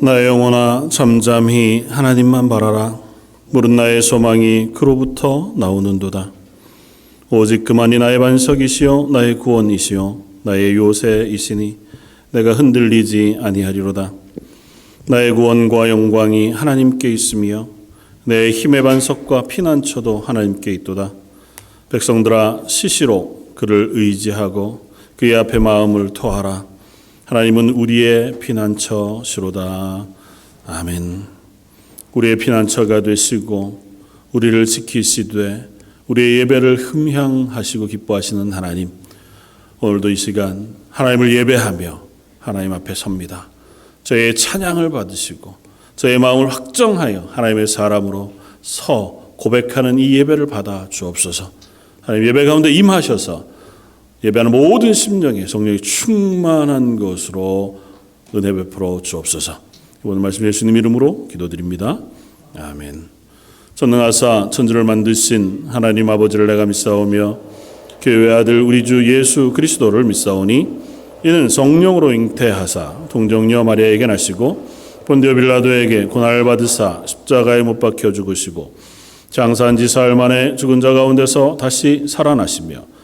나의 영혼아 잠잠히 하나님만 바라라. 물은 나의 소망이 그로부터 나오는도다. 오직 그만이 나의 반석이시요 나의 구원이시요 나의 요새이시니 내가 흔들리지 아니하리로다. 나의 구원과 영광이 하나님께 있으며 내 힘의 반석과 피난처도 하나님께 있도다. 백성들아 시시로 그를 의지하고 그의 앞에 마음을 토하라. 하나님은 우리의 피난처시로다. 아멘. 우리의 피난처가 되시고 우리를 지키시되 우리의 예배를 흠향하시고 기뻐하시는 하나님, 오늘도 이 시간 하나님을 예배하며 하나님 앞에 섭니다. 저의 찬양을 받으시고 저의 마음을 확정하여 하나님의 사람으로 서 고백하는 이 예배를 받아 주옵소서. 하나님 예배 가운데 임하셔서 예배하는 모든 심령에 성령이 충만한 것으로 은혜 베풀어 주옵소서. 오늘 말씀 예수님 이름으로 기도드립니다. 아멘. 전능하사 천지를 만드신 하나님 아버지를 내가 믿사오며 그의 아들 우리 주 예수 그리스도를 믿사오니 이는 성령으로 잉태하사 동정녀 마리아에게 나시고 본디오 빌라도에게 고난을 받으사 십자가에 못 박혀 죽으시고 장사한 지 사흘 만에 죽은 자 가운데서 다시 살아나시며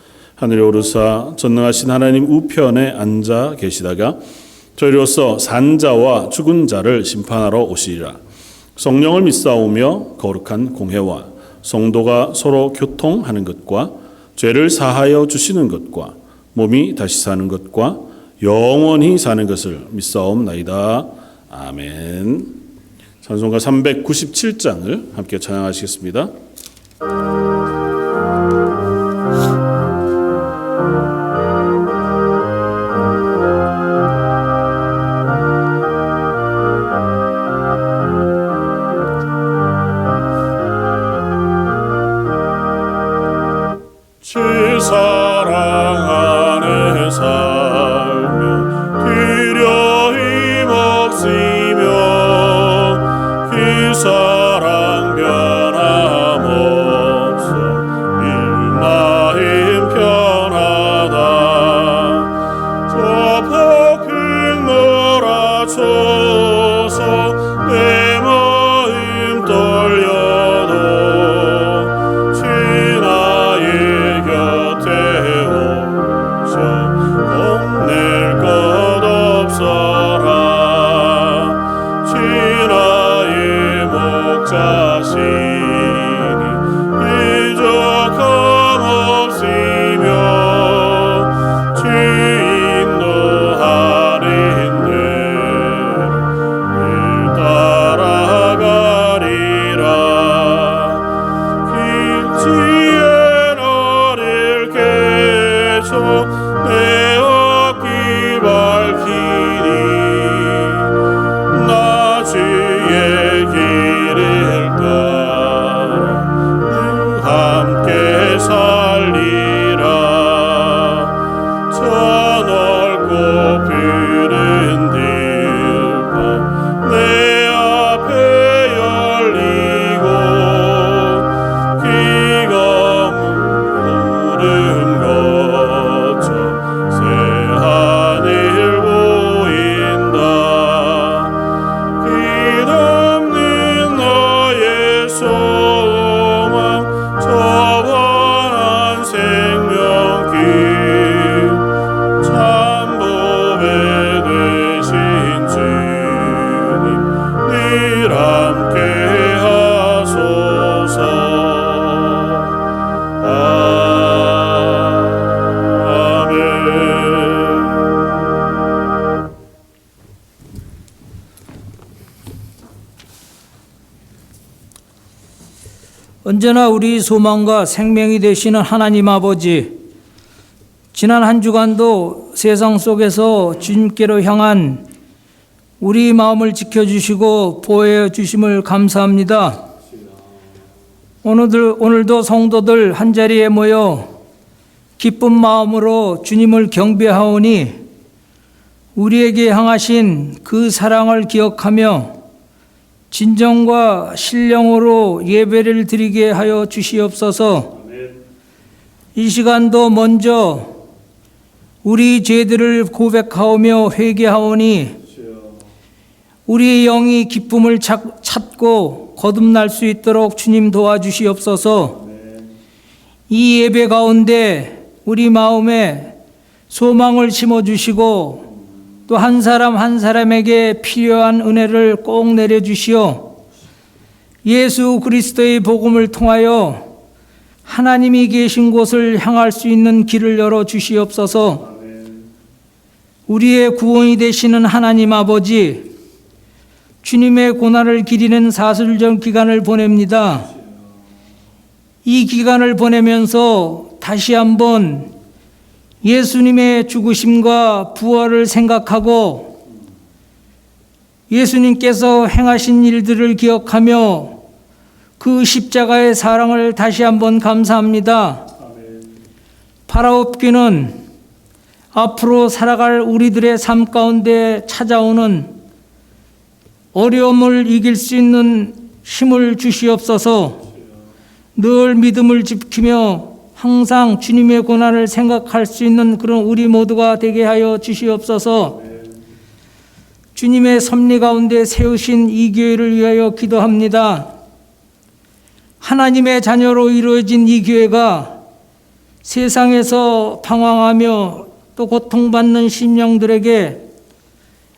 하늘에 오르사 전능하신 하나님 우편에 앉아 계시다가 저리로서 산 자와 죽은 자를 심판하러 오시리라. 성령을 믿사오며 거룩한 공회와 성도가 서로 교통하는 것과 죄를 사하여 주시는 것과 몸이 다시 사는 것과 영원히 사는 것을 믿사옵나이다. 아멘. 찬송가 397장을 함께 찬양하시겠습니다. 언제나 우리 소망과 생명이 되시는 하나님 아버지, 지난 한 주간도 세상 속에서 주님께로 향한 우리 마음을 지켜주시고 보호해 주심을 감사합니다. 오늘도 성도들 한자리에 모여 기쁜 마음으로 주님을 경배하오니 우리에게 향하신 그 사랑을 기억하며 진정과 신령으로 예배를 드리게 하여 주시옵소서. 이 시간도 먼저 우리 죄들을 고백하오며 회개하오니 우리의 영이 기쁨을 찾고 거듭날 수 있도록 주님 도와주시옵소서. 이 예배 가운데 우리 마음에 소망을 심어주시고 또 한 사람 한 사람에게 필요한 은혜를 꼭 내려주시어 예수 그리스도의 복음을 통하여 하나님이 계신 곳을 향할 수 있는 길을 열어 주시옵소서. 우리의 구원이 되시는 하나님 아버지, 주님의 고난을 기리는 사슬전 기간을 보냅니다. 이 기간을 보내면서 다시 한번 예수님의 죽으심과 부활을 생각하고 예수님께서 행하신 일들을 기억하며 그 십자가의 사랑을 다시 한번 감사합니다. 바라옵기는 앞으로 살아갈 우리들의 삶 가운데 찾아오는 어려움을 이길 수 있는 힘을 주시옵소서. 늘 믿음을 지키며 항상 주님의 고난을 생각할 수 있는 그런 우리 모두가 되게 하여 주시옵소서. 주님의 섭리 가운데 세우신 이 교회를 위하여 기도합니다. 하나님의 자녀로 이루어진 이 교회가 세상에서 방황하며 또 고통받는 심령들에게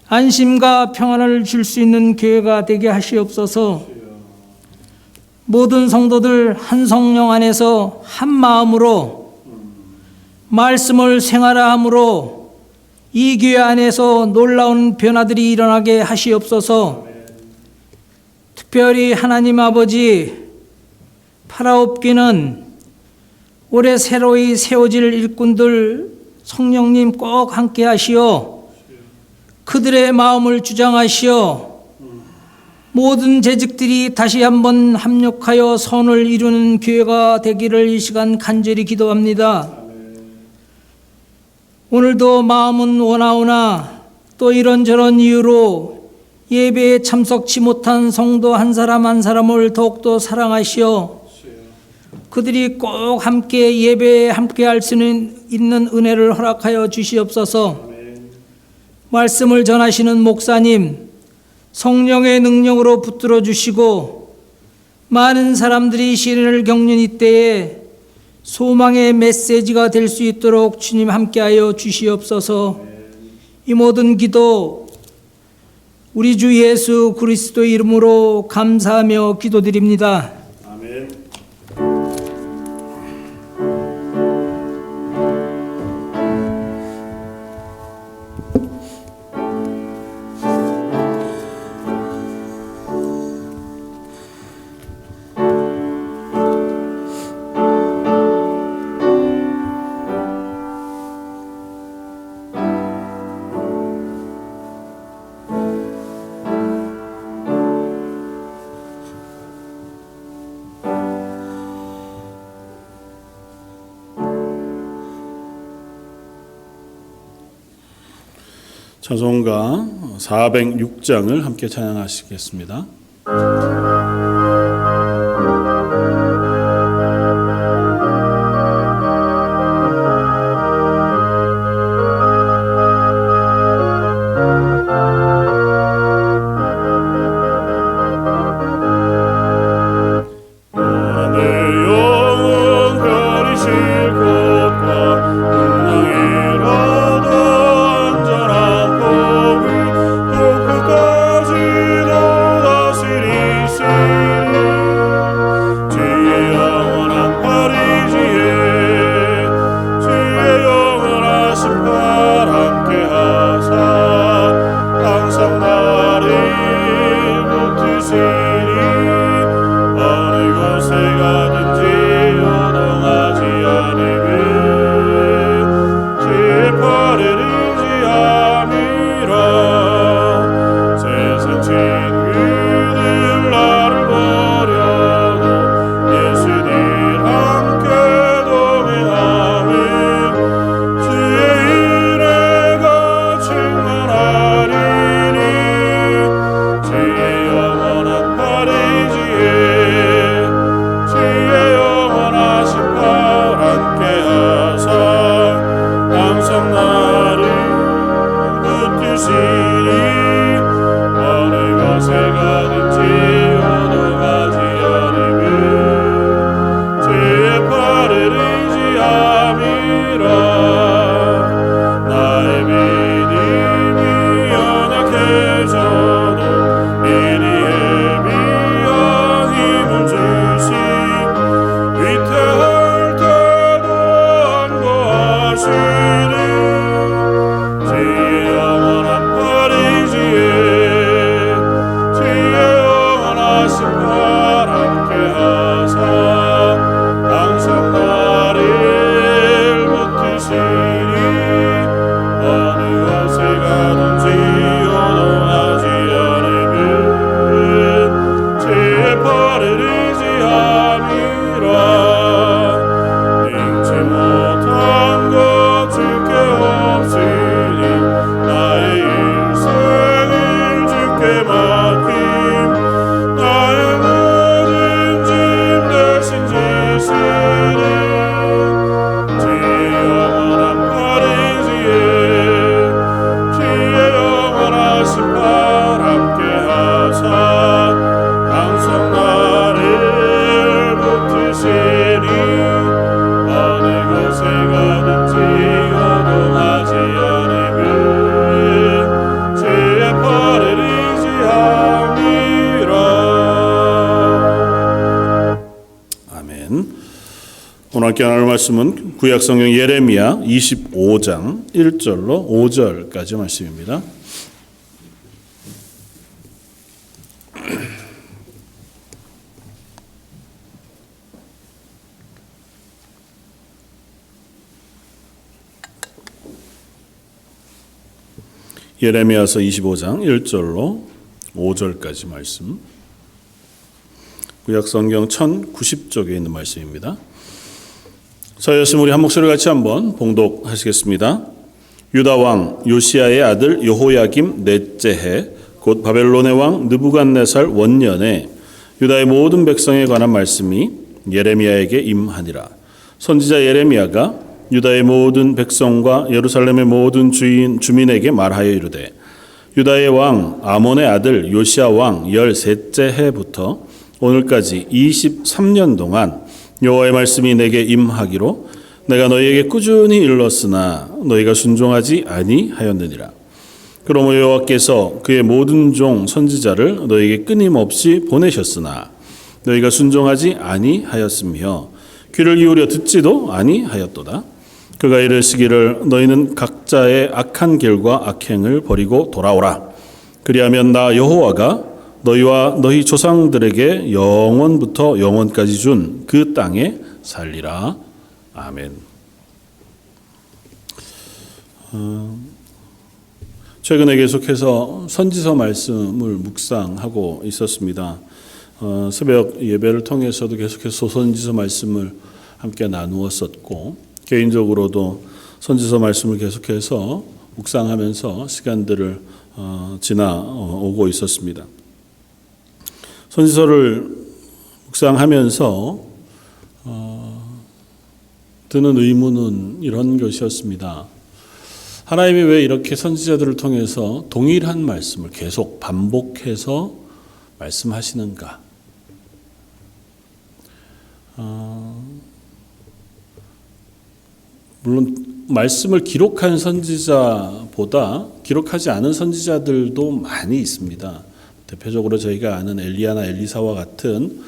안심과 평안을 줄 수 있는 교회가 되게 하시옵소서. 모든 성도들 한 성령 안에서 한 마음으로 말씀을 생활함으로 이 교회 안에서 놀라운 변화들이 일어나게 하시옵소서. 특별히 하나님 아버지, 바라옵기는 올해 새로이 세워질 일꾼들 성령님 꼭 함께 하시어 그들의 마음을 주장하시어 모든 재직들이 다시 한번 합력하여 선을 이루는 교회가 되기를 이 시간 간절히 기도합니다. 오늘도 마음은 원하오나 또 이런저런 이유로 예배에 참석치 못한 성도 한 사람 한 사람을 더욱더 사랑하시어 그들이 꼭 함께 예배에 함께 할 수 있는 은혜를 허락하여 주시옵소서. 말씀을 전하시는 목사님, 성령의 능력으로 붙들어 주시고 많은 사람들이 시련을 겪는 이때에 소망의 메시지가 될 수 있도록 주님 함께하여 주시옵소서. 이 모든 기도 우리 주 예수 그리스도의 이름으로 감사하며 기도드립니다. 아멘. 찬송가 406장을 함께 찬양하시겠습니다. 끝까지도 다스리세 맡김 나의 모든 짐 대신 지시리 지 영원한 파리지에 주의 영원하신 발 함께 하사 항상 나를 붙드시니 어느 곳에 가든지 요동하지 않으면 주의 팔을 의지함이라. 아멘. 오늘 함께 나눌 말씀은 구약성경 예레미야 25장 1절로 5절까지 말씀입니다. 예레미야서 25장 1절로 5절까지 말씀. 구약성경 1090쪽에 있는 말씀입니다. 자였으면 우리 한 목소리 같이 한번 봉독하시겠습니다. 유다 왕 요시야의 아들 여호야김 넷째 해 곧 바벨론의 왕 느부갓네살 원년에 유다의 모든 백성에 관한 말씀이 예레미야에게 임하니라. 선지자 예레미야가 유다의 모든 백성과 예루살렘의 모든 주민에게 말하여 이르되 유다의 왕 아몬의 아들 요시야 왕 13째 해부터 오늘까지 23년 동안 여호와의 말씀이 내게 임하기로 내가 너희에게 꾸준히 일렀으나 너희가 순종하지 아니하였느니라. 그러므로 여호와께서 그의 모든 종 선지자를 너희에게 끊임없이 보내셨으나 너희가 순종하지 아니하였으며 귀를 기울여 듣지도 아니하였도다. 그가 이르시기를 너희는 각자의 악한 길과 악행을 버리고 돌아오라. 그리하면 나 여호와가 너희와 너희 조상들에게 영원부터 영원까지 준 그 땅에 살리라. 아멘. 최근에 계속해서 선지서 말씀을 묵상하고 있었습니다. 새벽 예배를 통해서도 계속해서 소선지서 말씀을 함께 나누었었고 개인적으로도 선지서 말씀을 계속해서 묵상하면서 시간들을 지나오고 있었습니다. 선지서를 묵상하면서 드는 의문은 이런 것이었습니다. 하나님이 왜 이렇게 선지자들을 통해서 동일한 말씀을 계속 반복해서 말씀하시는가? 물론 말씀을 기록한 선지자보다 기록하지 않은 선지자들도 많이 있습니다. 대표적으로 저희가 아는 엘리야나 엘리사와 같은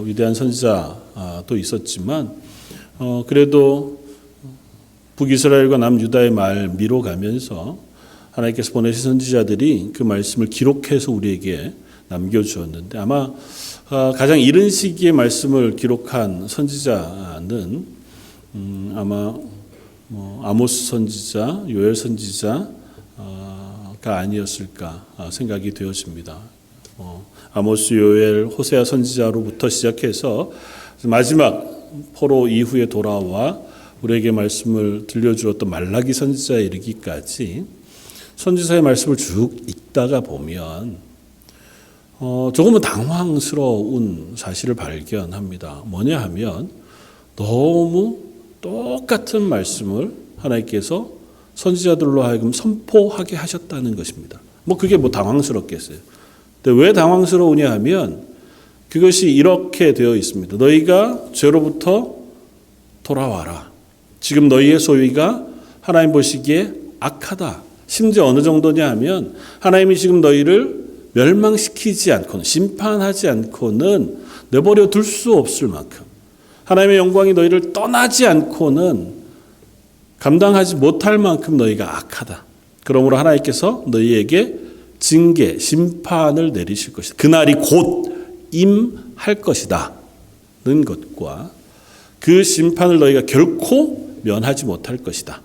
위대한 선지자도 있었지만 그래도 북이스라엘과 남유다의 말 미뤄가면서 하나님께서 보내신 선지자들이 그 말씀을 기록해서 우리에게 남겨주었는데 아마 가장 이른 시기에 말씀을 기록한 선지자는 아마 아모스 선지자, 요엘 선지자가 아니었을까 생각이 되어집니다. 아모스, 요엘, 호세아 선지자로부터 시작해서 마지막 포로 이후에 돌아와 우리에게 말씀을 들려주었던 말라기 선지자에 이르기까지 선지서의 말씀을 쭉 읽다가 보면 조금은 당황스러운 사실을 발견합니다. 뭐냐 하면 너무 똑같은 말씀을 하나님께서 선지자들로 하여금 선포하게 하셨다는 것입니다. 그게 당황스럽겠어요. 근데 왜 당황스러우냐 하면 그것이 이렇게 되어 있습니다. 너희가 죄로부터 돌아와라. 지금 너희의 소위가 하나님 보시기에 악하다. 심지어 어느 정도냐 하면 하나님이 지금 너희를 멸망시키지 않고는 심판하지 않고는 내버려 둘 수 없을 만큼 하나님의 영광이 너희를 떠나지 않고는 감당하지 못할 만큼 너희가 악하다. 그러므로 하나님께서 너희에게 징계, 심판을 내리실 것이다. 그날이 곧 임할 것이다. 는 것과 그 심판을 너희가 결코 면하지 못할 것이다.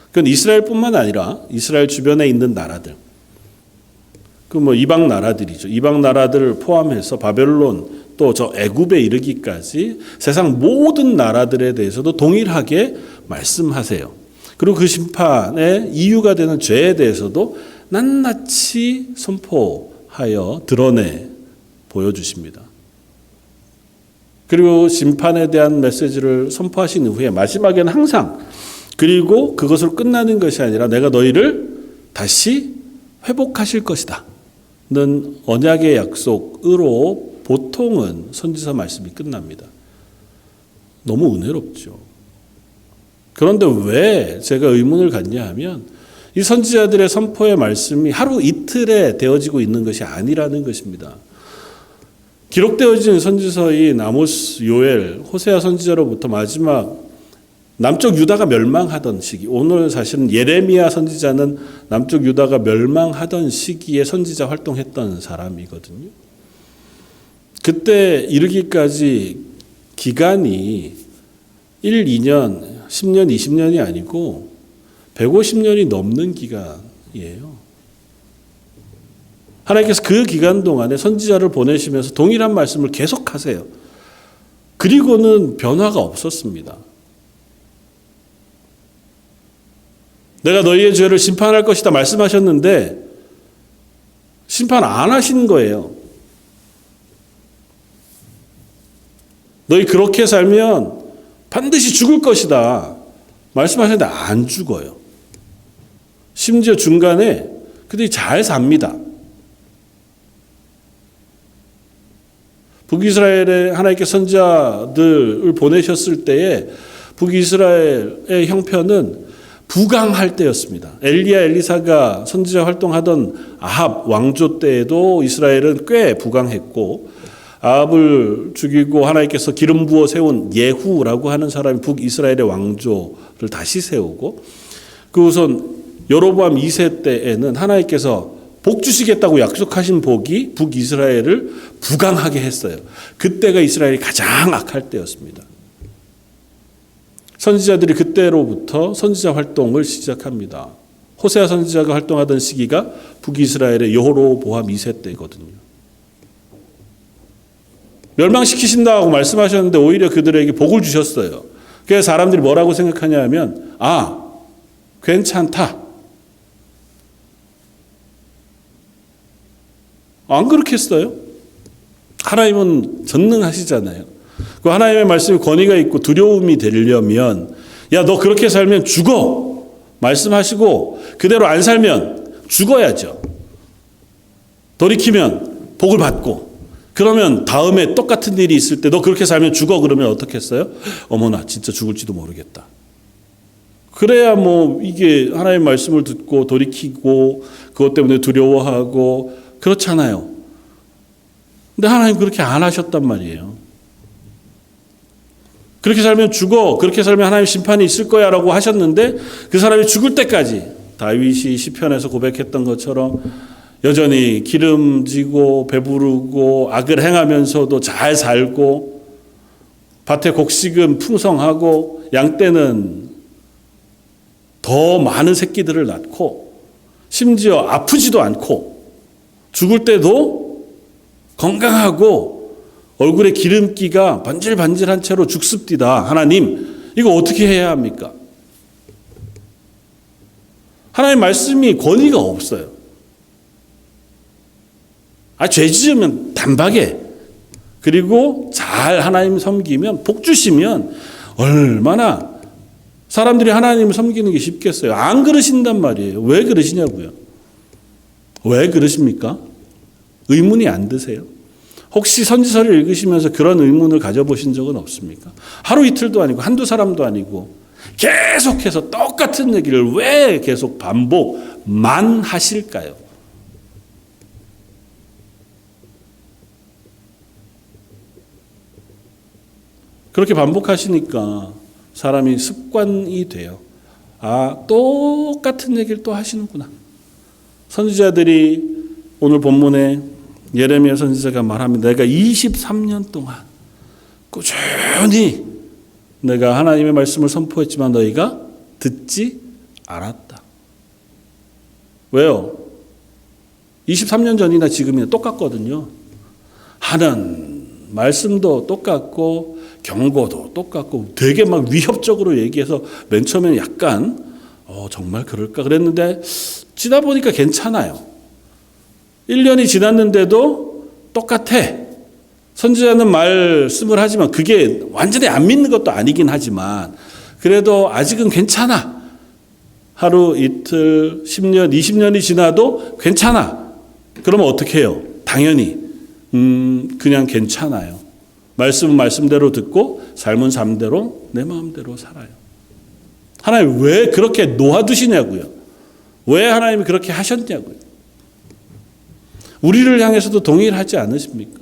그건 이스라엘뿐만 아니라 이스라엘 주변에 있는 나라들, 이방 나라들이죠. 이방 나라들을 포함해서 바벨론 또 저 애굽에 이르기까지 세상 모든 나라들에 대해서도 동일하게 말씀하세요. 그리고 그 심판의 이유가 되는 죄에 대해서도 낱낱이 선포하시고 하여 드러내 보여주십니다. 그리고 심판에 대한 메시지를 선포하신 후에 마지막에는 항상 그리고 그것으로 끝나는 것이 아니라 내가 너희를 다시 회복하실 것이다 는 언약의 약속으로 보통은 선지서 말씀이 끝납니다. 너무 은혜롭죠. 그런데 왜 제가 의문을 갖냐 하면 이 선지자들의 선포의 말씀이 하루 이틀에 되어지고 있는 것이 아니라는 것입니다. 기록되어진 선지서인 아모스, 요엘, 호세아 선지자로부터 마지막 남쪽 유다가 멸망하던 시기, 오늘 사실은 예레미야 선지자는 남쪽 유다가 멸망하던 시기에 선지자 활동했던 사람이거든요. 그때 이르기까지 기간이 1, 2년, 10년, 20년이 아니고 150년이 넘는 기간이에요. 하나님께서 그 기간 동안에 선지자를 보내시면서 동일한 말씀을 계속하세요. 그리고는 변화가 없었습니다. 내가 너희의 죄를 심판할 것이다 말씀하셨는데 심판 안 하신 거예요. 너희 그렇게 살면 반드시 죽을 것이다 말씀하셨는데 안 죽어요. 심지어 중간에 그들이 잘 삽니다. 북이스라엘에 하나님께 선지자들을 보내셨을 때에 북이스라엘의 형편은 부강할 때였습니다. 엘리야, 엘리사가 선지자 활동하던 아합 왕조 때에도 이스라엘은 꽤 부강했고 아합을 죽이고 하나님께서 기름 부어 세운 예후라고 하는 사람이 북이스라엘의 왕조를 다시 세우고 그 우선 여로보암 2세 때에는 하나님께서 복 주시겠다고 약속하신 복이 북이스라엘을 부강하게 했어요. 그때가 이스라엘이 가장 악할 때였습니다. 선지자들이 그때로부터 선지자 활동을 시작합니다. 호세아 선지자가 활동하던 시기가 북이스라엘의 여로보암 2세 때거든요. 멸망시키신다고 말씀하셨는데 오히려 그들에게 복을 주셨어요. 그래서 사람들이 뭐라고 생각하냐 하면 괜찮다. 안 그렇겠어요? 하나님은 전능하시잖아요. 그 하나님의 말씀이 권위가 있고 두려움이 되려면 너 그렇게 살면 죽어 말씀하시고 그대로 안 살면 죽어야죠. 돌이키면 복을 받고 그러면 다음에 똑같은 일이 있을 때 너 그렇게 살면 죽어 그러면 어떻게 했어요? 어머나 진짜 죽을지도 모르겠다. 그래야 이게 하나님의 말씀을 듣고 돌이키고 그것 때문에 두려워하고 그렇잖아요. 근데 하나님 그렇게 안 하셨단 말이에요. 그렇게 살면 죽어. 그렇게 살면 하나님 심판이 있을 거야 라고 하셨는데 그 사람이 죽을 때까지 다윗이 시편에서 고백했던 것처럼 여전히 기름지고 배부르고 악을 행하면서도 잘 살고 밭의 곡식은 풍성하고 양떼는 더 많은 새끼들을 낳고 심지어 아프지도 않고 죽을 때도 건강하고 얼굴에 기름기가 반질반질한 채로 죽습디다. 하나님, 이거 어떻게 해야 합니까? 하나님 말씀이 권위가 없어요. 죄 지으면 단박에 그리고 잘 하나님 섬기면 복 주시면 얼마나 사람들이 하나님을 섬기는 게 쉽겠어요. 안 그러신단 말이에요. 왜 그러시냐고요. 왜 그러십니까? 의문이 안 드세요? 혹시 선지서를 읽으시면서 그런 의문을 가져보신 적은 없습니까? 하루 이틀도 아니고 한두 사람도 아니고 계속해서 똑같은 얘기를 왜 계속 반복만 하실까요? 그렇게 반복하시니까 사람이 습관이 돼요. 똑같은 얘기를 또 하시는구나. 선지자들이 오늘 본문에 예레미야 선지자가 말합니다. 내가 23년 동안 꾸준히 내가 하나님의 말씀을 선포했지만 너희가 듣지 않았다. 왜요? 23년 전이나 지금이나 똑같거든요. 하는 말씀도 똑같고 경고도 똑같고 되게 막 위협적으로 얘기해서 맨 처음에는 약간 정말 그럴까 그랬는데 지다 보니까 괜찮아요. 1년이 지났는데도 똑같아. 선지자는 말씀을 하지만 그게 완전히 안 믿는 것도 아니긴 하지만 그래도 아직은 괜찮아. 하루, 이틀, 10년, 20년이 지나도 괜찮아. 그러면 어떻게 해요? 당연히 그냥 괜찮아요. 말씀은 말씀대로 듣고 삶은 삶대로 내 마음대로 살아요. 하나님 왜 그렇게 놓아두시냐고요. 왜 하나님이 그렇게 하셨냐고요. 우리를 향해서도 동일하지 않으십니까?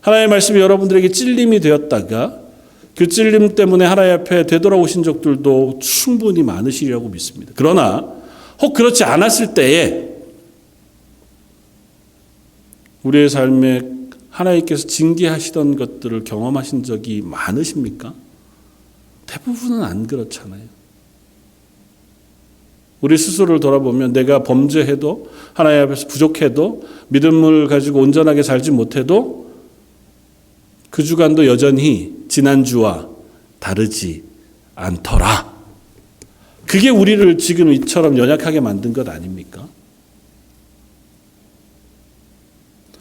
하나님의 말씀이 여러분들에게 찔림이 되었다가 그 찔림 때문에 하나님 앞에 되돌아오신 적들도 충분히 많으시리라고 믿습니다. 그러나 혹 그렇지 않았을 때에 우리의 삶에 하나님께서 징계하시던 것들을 경험하신 적이 많으십니까? 대부분은 안 그렇잖아요. 우리 스스로를 돌아보면 내가 범죄해도 하나님 앞에서 부족해도 믿음을 가지고 온전하게 살지 못해도 그 주간도 여전히 지난주와 다르지 않더라. 그게 우리를 지금 이처럼 연약하게 만든 것 아닙니까?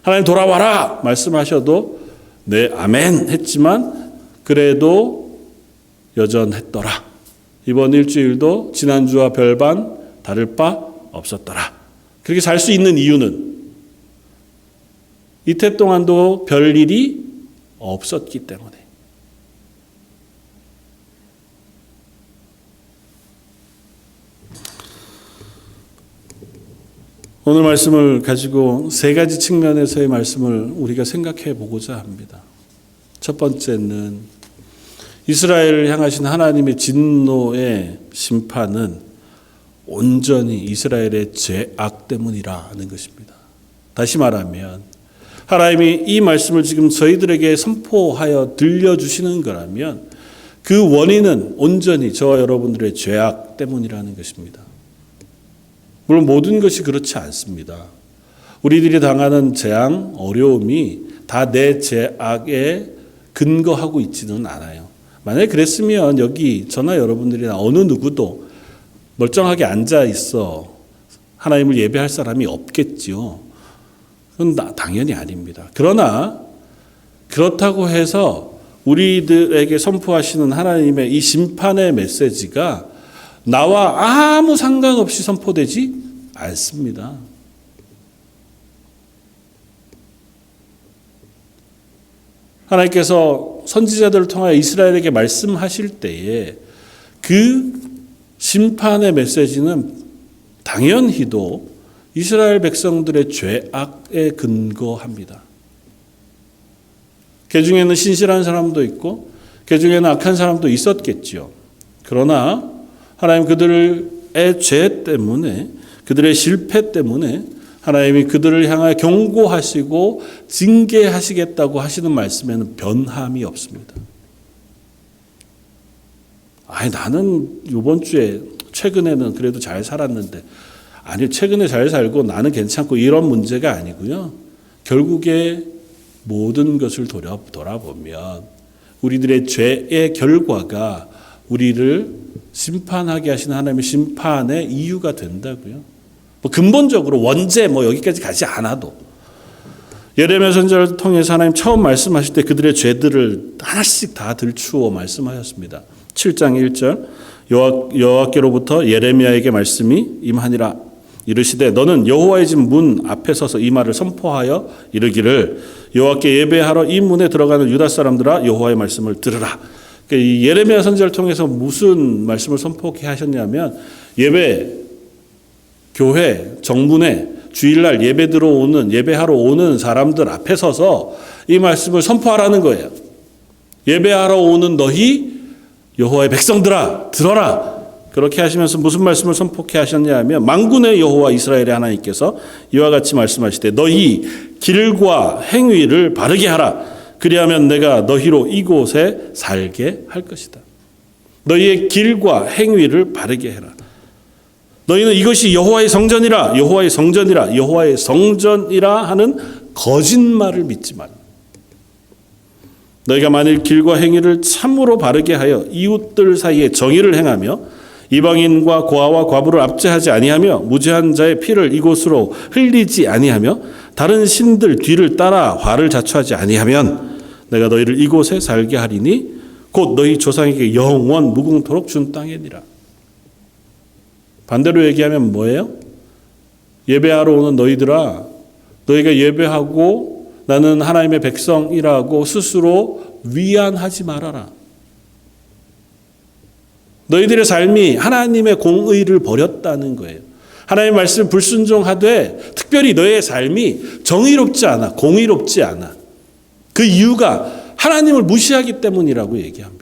하나님 돌아와라 말씀하셔도 네 아멘 했지만 그래도 여전했더라. 이번 일주일도 지난주와 별반 다를 바 없었더라. 그렇게 살 수 있는 이유는 이태 동안도 별일이 없었기 때문에. 오늘 말씀을 가지고 세 가지 측면에서의 말씀을 우리가 생각해 보고자 합니다. 첫 번째는 이스라엘을 향하신 하나님의 진노의 심판은 온전히 이스라엘의 죄악 때문이라는 것입니다. 다시 말하면 하나님이 이 말씀을 지금 저희들에게 선포하여 들려주시는 거라면 그 원인은 온전히 저와 여러분들의 죄악 때문이라는 것입니다. 물론 모든 것이 그렇지 않습니다. 우리들이 당하는 재앙, 어려움이 다 내 죄악에 근거하고 있지는 않아요. 만약에 그랬으면 여기 저나 여러분들이나 어느 누구도 멀쩡하게 앉아 있어 하나님을 예배할 사람이 없겠지요. 그건 당연히 아닙니다. 그러나 그렇다고 해서 우리들에게 선포하시는 하나님의 이 심판의 메시지가 나와 아무 상관없이 선포되지 않습니다. 하나님께서 선지자들을 통하여 이스라엘에게 말씀하실 때에 그 심판의 메시지는 당연히도 이스라엘 백성들의 죄악에 근거합니다. 그 중에는 신실한 사람도 있고 그 중에는 악한 사람도 있었겠지요. 그러나 하나님 그들의 죄 때문에 그들의 실패 때문에 하나님이 그들을 향하여 경고하시고 징계하시겠다고 하시는 말씀에는 변함이 없습니다. 나는 이번 주에 최근에는 그래도 잘 살았는데 아니 최근에 잘 살고 나는 괜찮고 이런 문제가 아니고요. 결국에 모든 것을 돌아보면 우리들의 죄의 결과가 우리를 심판하게 하시는 하나님의 심판의 이유가 된다고요. 근본적으로 원죄 여기까지 가지 않아도 예레미야 선지자를 통해서 하나님 처음 말씀하실 때 그들의 죄들을 하나씩 다 들추어 말씀하셨습니다. 7장 1절 여호와께로부터 예레미야에게 말씀이 임하니라. 이르시되 너는 여호와의 집 문 앞에 서서 이 말을 선포하여 이르기를 여호와께 예배하러 이 문에 들어가는 유다 사람들아 여호와의 말씀을 들으라. 이 예레미야 선지자를 통해서 무슨 말씀을 선포케 하셨냐면 예배 교회 정문에 주일날 예배하러 오는 사람들 앞에 서서 이 말씀을 선포하라는 거예요. 예배하러 오는 너희 여호와의 백성들아 들어라. 그렇게 하시면서 무슨 말씀을 선포케 하셨냐 하면 만군의 여호와 이스라엘의 하나님께서 이와 같이 말씀하시되 너희 길과 행위를 바르게 하라. 그리하면 내가 너희로 이곳에 살게 할 것이다. 너희의 길과 행위를 바르게 해라. 너희는 이것이 여호와의 성전이라 여호와의 성전이라 여호와의 성전이라 하는 거짓말을 믿지 마라. 너희가 만일 길과 행위를 참으로 바르게 하여 이웃들 사이에 정의를 행하며 이방인과 고아와 과부를 압제하지 아니하며 무죄한 자의 피를 이곳으로 흘리지 아니하며 다른 신들 뒤를 따라 화를 자초하지 아니하면 내가 너희를 이곳에 살게 하리니 곧 너희 조상에게 영원 무궁토록 준 땅이니라. 반대로 얘기하면 뭐예요? 예배하러 오는 너희들아, 너희가 예배하고 나는 하나님의 백성이라고 스스로 위안하지 말아라. 너희들의 삶이 하나님의 공의를 버렸다는 거예요. 하나님의 말씀 불순종하되 특별히 너의 삶이 정의롭지 않아, 공의롭지 않아. 그 이유가 하나님을 무시하기 때문이라고 얘기합니다.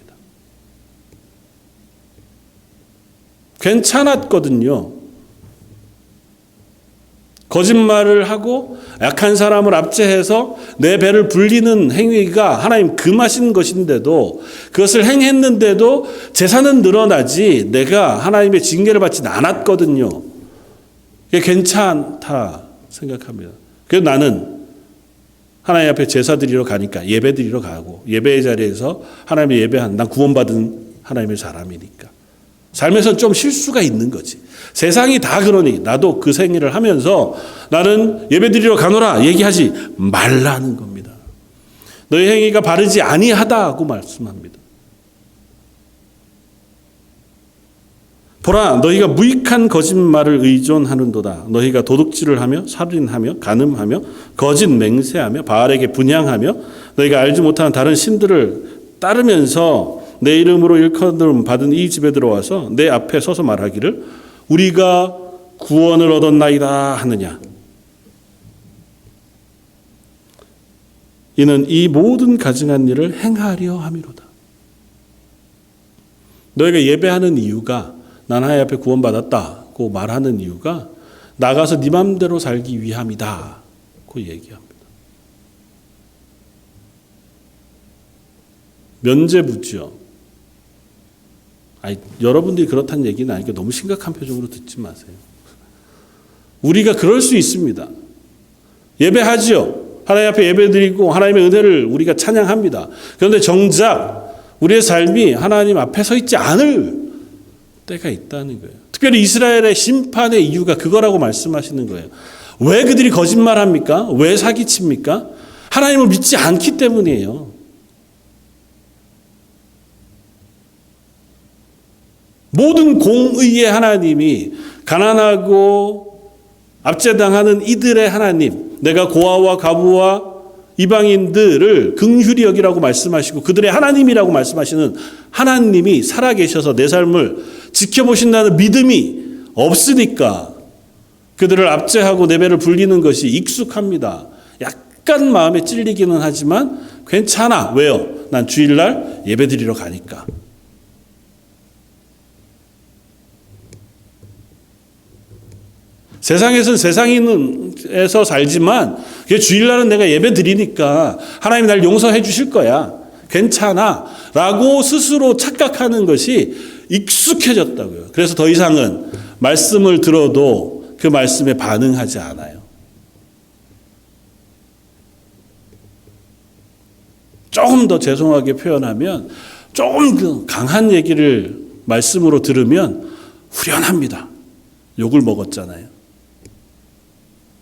괜찮았거든요. 거짓말을 하고 약한 사람을 압제해서 내 배를 불리는 행위가 하나님 금하신 것인데도 그것을 행했는데도 재산은 늘어나지 내가 하나님의 징계를 받지는 않았거든요. 그게 괜찮다 생각합니다. 그래서 나는 하나님 앞에 제사 드리러 가니까 예배 드리러 가고 예배의 자리에서 하나님의 예배한 난 구원받은 하나님의 사람이니까. 삶에서 좀 실수가 있는 거지. 세상이 다 그러니 나도 그 생일을 하면서 나는 예배드리러 가노라 얘기하지 말라는 겁니다. 너희 행위가 바르지 아니하다고 말씀합니다. 보라, 너희가 무익한 거짓말을 의존하는도다. 너희가 도둑질을 하며 살인하며 간음하며 거짓 맹세하며 바알에게 분향하며 너희가 알지 못하는 다른 신들을 따르면서 내 이름으로 일컬음 받은 이 집에 들어와서 내 앞에 서서 말하기를 우리가 구원을 얻었나이다 하느냐. 이는 이 모든 가증한 일을 행하려 함이로다. 너희가 예배하는 이유가 난 하나님 앞에 구원받았다고 말하는 이유가 나가서 네 맘대로 살기 위함이다 고 얘기합니다. 면죄부죠. 여러분들이 그렇다는 얘기는 아니니까 너무 심각한 표정으로 듣지 마세요. 우리가 그럴 수 있습니다. 예배하지요. 하나님 앞에 예배드리고 하나님의 은혜를 우리가 찬양합니다. 그런데 정작 우리의 삶이 하나님 앞에 서 있지 않을 때가 있다는 거예요. 특별히 이스라엘의 심판의 이유가 그거라고 말씀하시는 거예요. 왜 그들이 거짓말합니까? 왜 사기칩니까? 하나님을 믿지 않기 때문이에요. 모든 공의의 하나님이 가난하고 압제당하는 이들의 하나님, 내가 고아와 과부와 이방인들을 긍휼히 여기라고 말씀하시고 그들의 하나님이라고 말씀하시는 하나님이 살아계셔서 내 삶을 지켜보신다는 믿음이 없으니까 그들을 압제하고 내 배를 불리는 것이 익숙합니다. 약간 마음에 찔리기는 하지만 괜찮아. 왜요? 난 주일날 예배드리러 가니까. 세상에서는 세상에서 살지만 주일날은 내가 예배 드리니까 하나님이 날 용서해 주실 거야. 괜찮아. 라고 스스로 착각하는 것이 익숙해졌다고요. 그래서 더 이상은 말씀을 들어도 그 말씀에 반응하지 않아요. 조금 더 죄송하게 표현하면 조금 더 강한 얘기를 말씀으로 들으면 후련합니다. 욕을 먹었잖아요.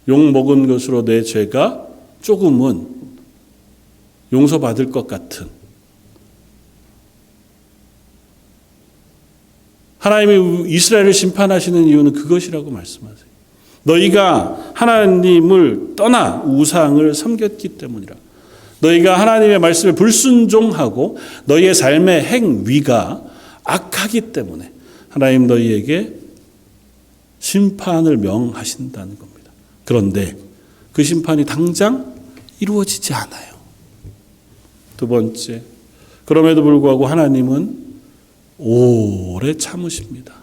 욕 먹은 것으로 내 죄가 조금은 용서받을 것 같은. 하나님이 이스라엘을 심판하시는 이유는 그것이라고 말씀하세요. 너희가 하나님을 떠나 우상을 섬겼기 때문이라. 너희가 하나님의 말씀에 불순종하고 너희의 삶의 행위가 악하기 때문에 하나님 너희에게 심판을 명하신다는 겁니다. 그런데 그 심판이 당장 이루어지지 않아요. 두 번째, 그럼에도 불구하고 하나님은 오래 참으십니다.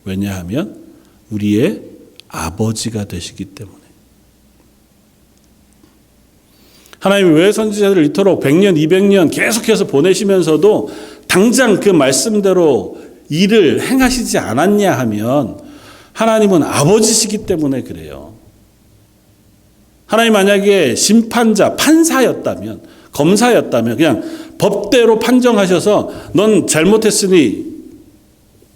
왜냐하면 우리의 아버지가 되시기 때문에. 하나님이 왜 선지자들을 이토록 100년, 200년 계속해서 보내시면서도 당장 그 말씀대로 일을 행하시지 않았냐 하면 하나님은 아버지시기 때문에 그래요. 하나님 만약에 심판자, 판사였다면, 검사였다면 그냥 법대로 판정하셔서 넌 잘못했으니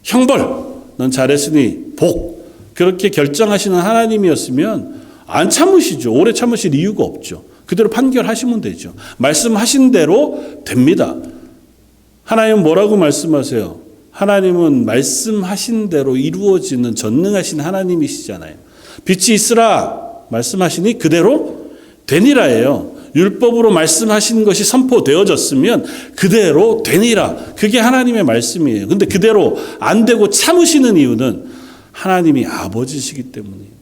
형벌 넌 잘했으니 복. 그렇게 결정하시는 하나님이었으면 안 참으시죠. 오래 참으실 이유가 없죠. 그대로 판결하시면 되죠. 말씀하신 대로 됩니다. 하나님은 뭐라고 말씀하세요? 하나님은 말씀하신 대로 이루어지는 전능하신 하나님이시잖아요. 빛이 있으라 말씀하시니 그대로 되니라예요. 율법으로 말씀하신 것이 선포되어졌으면 그대로 되니라. 그게 하나님의 말씀이에요. 근데 그대로 안 되고 참으시는 이유는 하나님이 아버지시기 때문이에요.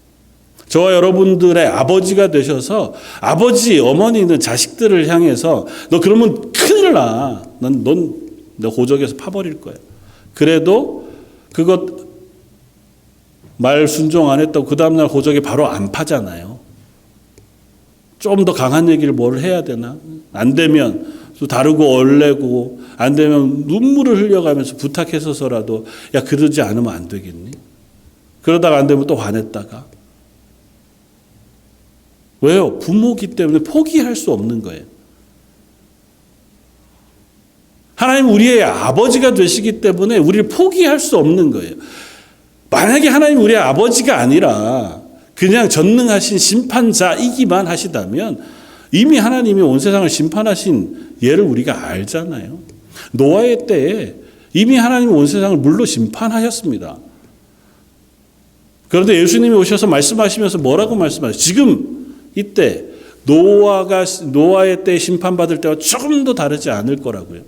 저와 여러분들의 아버지가 되셔서 아버지, 어머니는 자식들을 향해서 너 그러면 큰일 나. 너 호적에서 파버릴 거야. 그래도 그것 말 순종 안 했다고 그 다음날 호적에 바로 안 파잖아요. 좀 더 강한 얘기를 뭘 해야 되나? 안 되면 또 다르고 얼레고 안 되면 눈물을 흘려가면서 부탁해서라도 야 그러지 않으면 안 되겠니? 그러다가 안 되면 또 화냈다가. 왜요? 부모기 때문에 포기할 수 없는 거예요. 하나님 우리의 아버지가 되시기 때문에 우리를 포기할 수 없는 거예요. 만약에 하나님 우리의 아버지가 아니라 그냥 전능하신 심판자이기만 하시다면 이미 하나님이 온 세상을 심판하신 예를 우리가 알잖아요. 노아의 때에 이미 하나님이 온 세상을 물로 심판하셨습니다. 그런데 예수님이 오셔서 말씀하시면서 뭐라고 말씀하세요? 지금 이때 노아의 때 심판받을 때와 조금 더 다르지 않을 거라고요.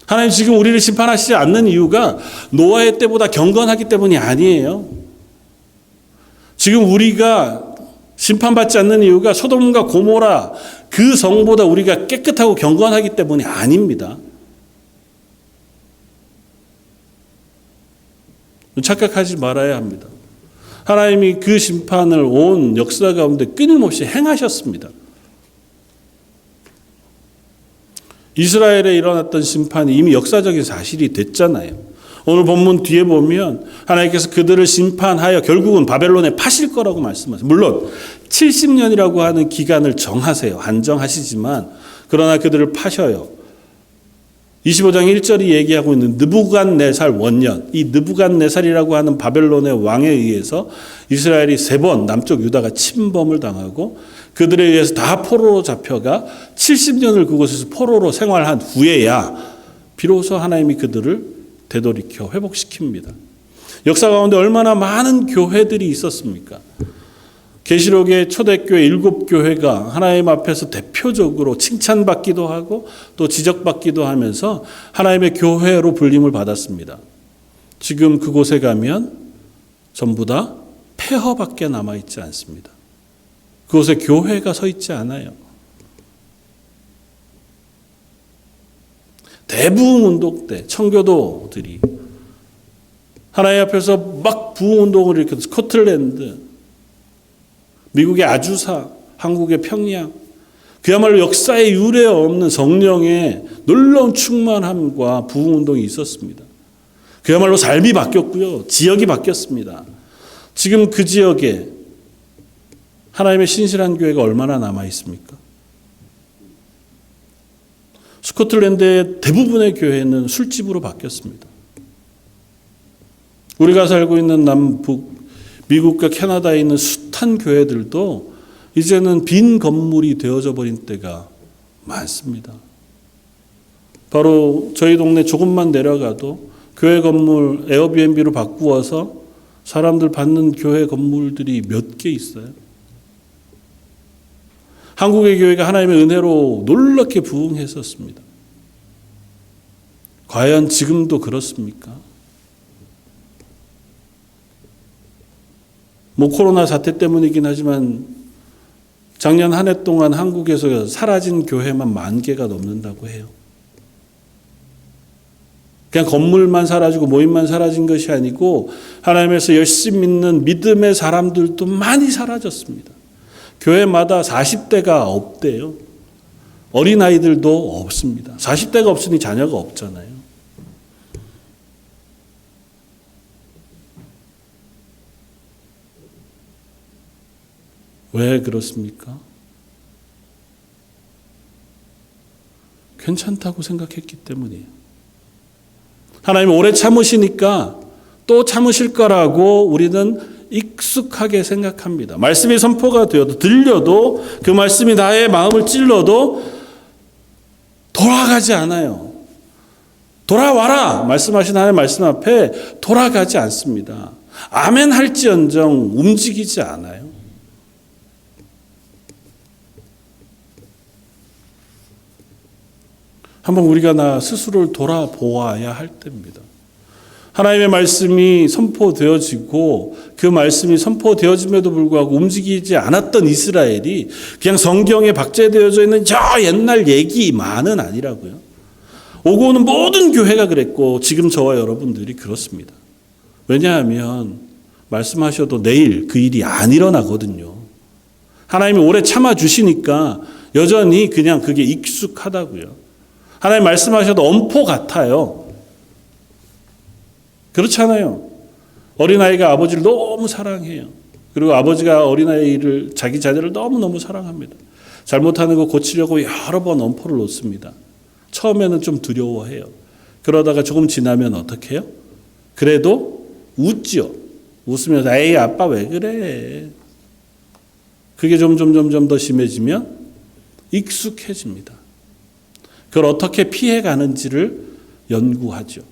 하나님 지금 우리를 심판하시지 않는 이유가 노아의 때보다 경건하기 때문이 아니에요. 지금 우리가 심판받지 않는 이유가 소돔과 고모라 그 성보다 우리가 깨끗하고 경건하기 때문이 아닙니다. 착각하지 말아야 합니다. 하나님이 그 심판을 온 역사 가운데 끊임없이 행하셨습니다. 이스라엘에 일어났던 심판이 이미 역사적인 사실이 됐잖아요. 오늘 본문 뒤에 보면 하나님께서 그들을 심판하여 결국은 바벨론에 파실 거라고 말씀하세요. 물론 70년이라고 하는 기간을 정하세요. 한정하시지만 그러나 그들을 파셔요. 25장 1절이 얘기하고 있는 느부갓네살 원년, 이 느부갓네살이라고 하는 바벨론의 왕에 의해서 이스라엘이 3번 남쪽 유다가 침범을 당하고 그들에 의해서 다 포로로 잡혀가 70년을 그곳에서 포로로 생활한 후에야 비로소 하나님이 그들을 되돌이켜 회복시킵니다. 역사 가운데 얼마나 많은 교회들이 있었습니까? 계시록의 초대교회 7교회가 하나님 앞에서 대표적으로 칭찬받기도 하고 또 지적받기도 하면서 하나님의 교회로 불림을 받았습니다. 지금 그곳에 가면 전부 다 폐허밖에 남아있지 않습니다. 그곳에 교회가 서 있지 않아요. 대부흥운동 때 청교도들이 하나님 앞에서 막 부흥운동을 일으켜서 스코틀랜드, 미국의 아주사, 한국의 평양, 그야말로 역사의 유례 없는 성령의 놀라운 충만함과 부흥운동이 있었습니다. 그야말로 삶이 바뀌었고요. 지역이 바뀌었습니다. 지금 그 지역에 하나님의 신실한 교회가 얼마나 남아 있습니까? 스코틀랜드의 대부분의 교회는 술집으로 바뀌었습니다. 우리가 살고 있는 남북, 미국과 캐나다에 있는 숱한 교회들도 이제는 빈 건물이 되어져 버린 때가 많습니다. 바로 저희 동네 조금만 내려가도 교회 건물 에어비앤비로 바꾸어서 사람들 받는 교회 건물들이 몇 개 있어요. 한국의 교회가 하나님의 은혜로 놀랍게 부흥했었습니다. 과연 지금도 그렇습니까? 코로나 사태 때문이긴 하지만 작년 한 해 동안 한국에서 사라진 교회만 10,000개가 넘는다고 해요. 그냥 건물만 사라지고 모임만 사라진 것이 아니고 하나님에서 열심히 믿는 믿음의 사람들도 많이 사라졌습니다. 교회마다 40대가 없대요. 어린아이들도 없습니다. 40대가 없으니 자녀가 없잖아요. 왜 그렇습니까? 괜찮다고 생각했기 때문이에요. 하나님 오래 참으시니까 또 참으실 거라고 우리는 익숙하게 생각합니다. 말씀이 선포가 되어도 들려도 그 말씀이 나의 마음을 찔러도 돌아가지 않아요. 돌아와라 말씀하신 하나님 말씀 앞에 돌아가지 않습니다. 아멘 할지언정 움직이지 않아요. 한번 우리가 나 스스로를 돌아보아야 할 때입니다. 하나님의 말씀이 선포되어지고 그 말씀이 선포되어짐에도 불구하고 움직이지 않았던 이스라엘이 그냥 성경에 박제되어져 있는 저 옛날 얘기만은 아니라고요. 오고 오는 모든 교회가 그랬고 지금 저와 여러분들이 그렇습니다. 왜냐하면 말씀하셔도 내일 그 일이 안 일어나거든요. 하나님이 오래 참아주시니까 여전히 그냥 그게 익숙하다고요. 하나님 말씀하셔도 엄포 같아요. 그렇잖아요. 어린아이가 아버지를 너무 사랑해요. 그리고 아버지가 어린아이를 자기 자녀를 너무너무 사랑합니다. 잘못하는 거 고치려고 여러 번 엄포를 놓습니다. 처음에는 좀 두려워해요. 그러다가 조금 지나면 어떻게 해요? 그래도 웃죠. 웃으면서 에이 아빠 왜 그래. 그게 점점 더 심해지면 익숙해집니다. 그걸 어떻게 피해가는지를 연구하죠.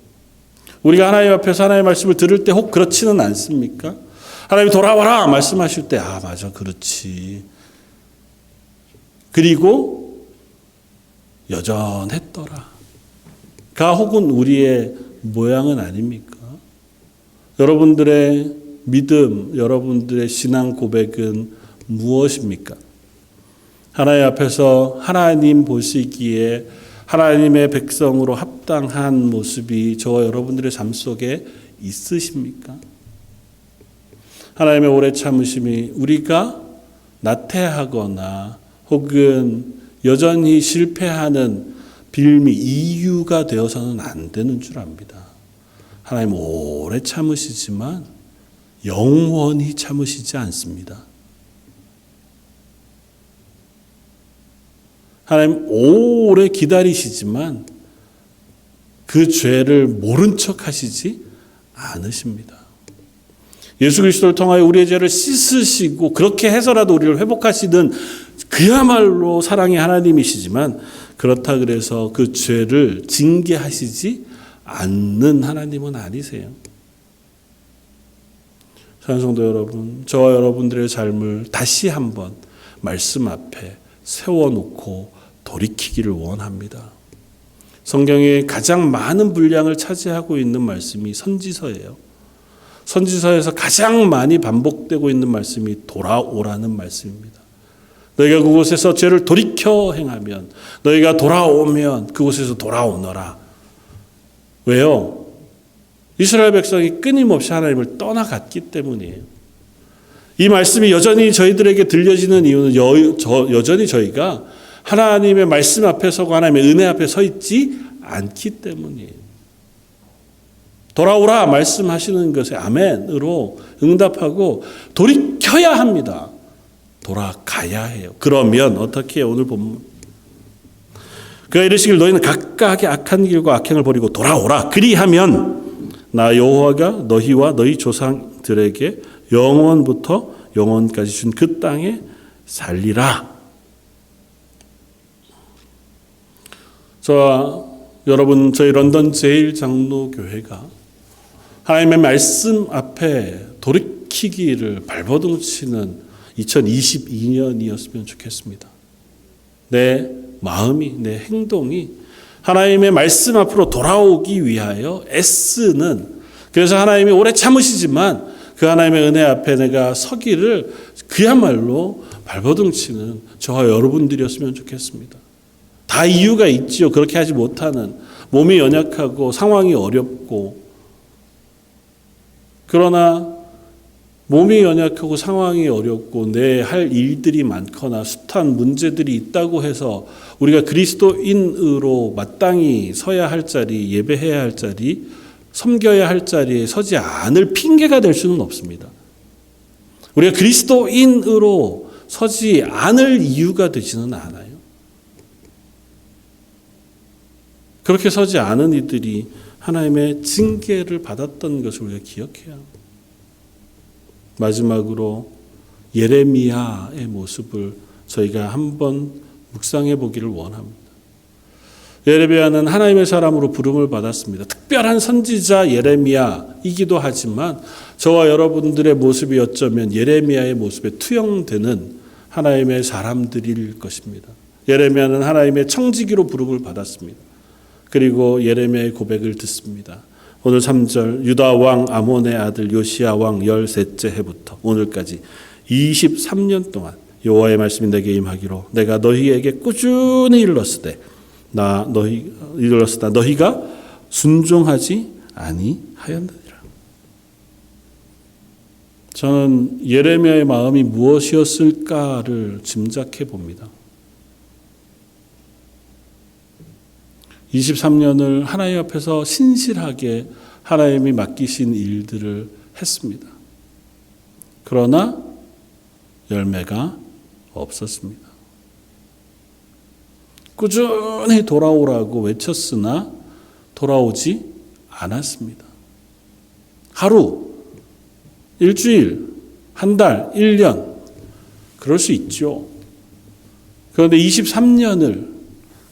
우리가 하나님 앞에서 하나님의 말씀을 들을 때 혹 그렇지는 않습니까? 하나님이 돌아와라 말씀하실 때 아 맞아 그렇지. 그리고 여전했더라. 가 혹은 우리의 모양은 아닙니까? 여러분들의 믿음, 여러분들의 신앙 고백은 무엇입니까? 하나님 앞에서 하나님 보시기에 하나님의 백성으로 합당한 모습이 저와 여러분들의 삶 속에 있으십니까? 하나님의 오래 참으심이 우리가 나태하거나 혹은 여전히 실패하는 빌미, 이유가 되어서는 안 되는 줄 압니다. 하나님 오래 참으시지만 영원히 참으시지 않습니다. 하나님 오래 기다리시지만 그 죄를 모른 척 하시지 않으십니다. 예수 그리스도를 통하여 우리의 죄를 씻으시고 그렇게 해서라도 우리를 회복하시는 그야말로 사랑의 하나님이시지만 그렇다 그래서 그 죄를 징계하시지 않는 하나님은 아니세요. 사랑하는 성도 여러분, 저와 여러분들의 삶을 다시 한번 말씀 앞에 세워놓고 돌이키기를 원합니다. 성경에 가장 많은 분량을 차지하고 있는 말씀이 선지서예요. 선지서에서 가장 많이 반복되고 있는 말씀이 돌아오라는 말씀입니다. 너희가 그곳에서 죄를 돌이켜 행하면 너희가 돌아오면 그곳에서 돌아오너라. 왜요? 이스라엘 백성이 끊임없이 하나님을 떠나갔기 때문이에요. 이 말씀이 여전히 저희들에게 들려지는 이유는 여전히 저희가 하나님의 말씀 앞에 서고 하나님의 은혜 앞에 서 있지 않기 때문이에요. 돌아오라 말씀하시는 것에 아멘으로 응답하고 돌이켜야 합니다. 돌아가야 해요. 그러면 어떻게 해요? 오늘 본문 그가 이르시길 너희는 각각의 악한 길과 악행을 버리고 돌아오라. 그리하면 나 여호와가 너희와 너희 조상들에게 영원부터 영원까지 준 그 땅에 살리라. 저와 여러분 저희 런던 제1장로교회가 하나님의 말씀 앞에 돌이키기를 발버둥치는 2022년이었으면 좋겠습니다. 내 마음이 내 행동이 하나님의 말씀 앞으로 돌아오기 위하여 애쓰는 그래서 하나님이 오래 참으시지만 그 하나님의 은혜 앞에 내가 서기를 그야말로 발버둥치는 저와 여러분들이었으면 좋겠습니다. 다 이유가 있지요. 그렇게 하지 못하는 몸이 연약하고 상황이 어렵고 그러나 몸이 연약하고 상황이 어렵고 내 할 일들이 많거나 숱한 문제들이 있다고 해서 우리가 그리스도인으로 마땅히 서야 할 자리, 예배해야 할 자리, 섬겨야 할 자리에 서지 않을 핑계가 될 수는 없습니다. 우리가 그리스도인으로 서지 않을 이유가 되지는 않아요. 그렇게 서지 않은 이들이 하나님의 징계를 받았던 것을 우리가 기억해야 합니다. 마지막으로 예레미야의 모습을 저희가 한번 묵상해 보기를 원합니다. 예레미야는 하나님의 사람으로 부름을 받았습니다. 특별한 선지자 예레미야이기도 하지만 저와 여러분들의 모습이 어쩌면 예레미야의 모습에 투영되는 하나님의 사람들일 것입니다. 예레미야는 하나님의 청지기로 부름을 받았습니다. 그리고 예레미야의 고백을 듣습니다. 오늘 3절 유다 왕 아몬의 아들 요시야 왕 13째 해부터 오늘까지 23년 동안 여호와의 말씀이 내게 임하기로 내가 너희에게 꾸준히 일렀으되 너희가 순종하지 아니하였느니라. 저는 예레미야의 마음이 무엇이었을까를 짐작해 봅니다. 23년을 하나님 앞에서 신실하게 하나님이 맡기신 일들을 했습니다. 그러나 열매가 없었습니다. 꾸준히 돌아오라고 외쳤으나 돌아오지 않았습니다. 하루, 일주일, 한 달, 1년 그럴 수 있죠. 그런데 23년을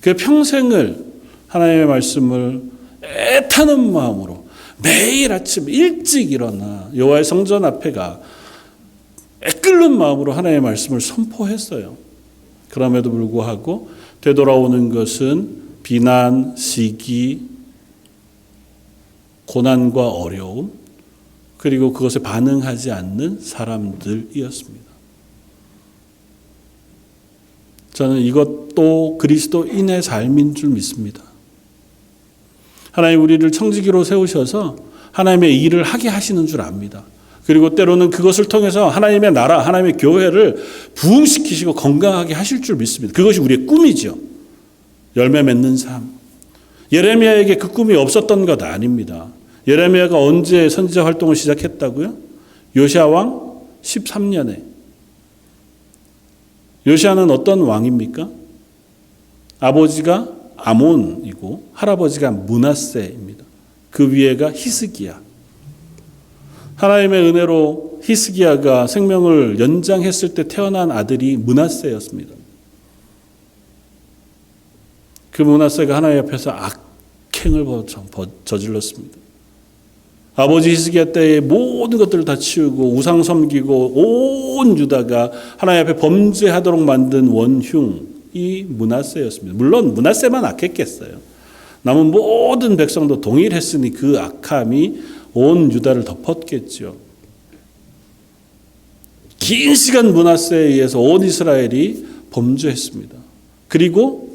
그 평생을 하나님의 말씀을 애타는 마음으로 매일 아침 일찍 일어나 여호와의 성전 앞에 가 애끓는 마음으로 하나님의 말씀을 선포했어요. 그럼에도 불구하고 되돌아오는 것은 비난, 시기, 고난과 어려움, 그리고 그것에 반응하지 않는 사람들이었습니다. 저는 이것도 그리스도인의 삶인 줄 믿습니다. 하나님 우리를 청지기로 세우셔서 하나님의 일을 하게 하시는 줄 압니다. 그리고 때로는 그것을 통해서 하나님의 나라, 하나님의 교회를 부흥시키시고 건강하게 하실 줄 믿습니다. 그것이 우리의 꿈이죠. 열매 맺는 삶. 예레미야에게 그 꿈이 없었던 것 아닙니다. 예레미야가 언제 선지자 활동을 시작했다고요? 요시야 왕 13년에. 요시야는 어떤 왕입니까? 아버지가 아몬이고 할아버지가 므낫세입니다. 그 위에가 히스기야. 하나님의 은혜로 히스기야가 생명을 연장했을 때 태어난 아들이 므낫세였습니다. 그 므낫세가 하나님 앞에서 악행을 저질렀습니다. 아버지 히스기야 때에 모든 것들을 다 치우고 우상 섬기고 온 유다가 하나님 앞에 범죄하도록 만든 원흉이 므낫세였습니다. 물론 므낫세만 악했겠어요. 남은 모든 백성도 동일했으니 그 악함이 온 유다를 덮었겠죠. 긴 시간 므낫세에 의해서 온 이스라엘이 범죄했습니다. 그리고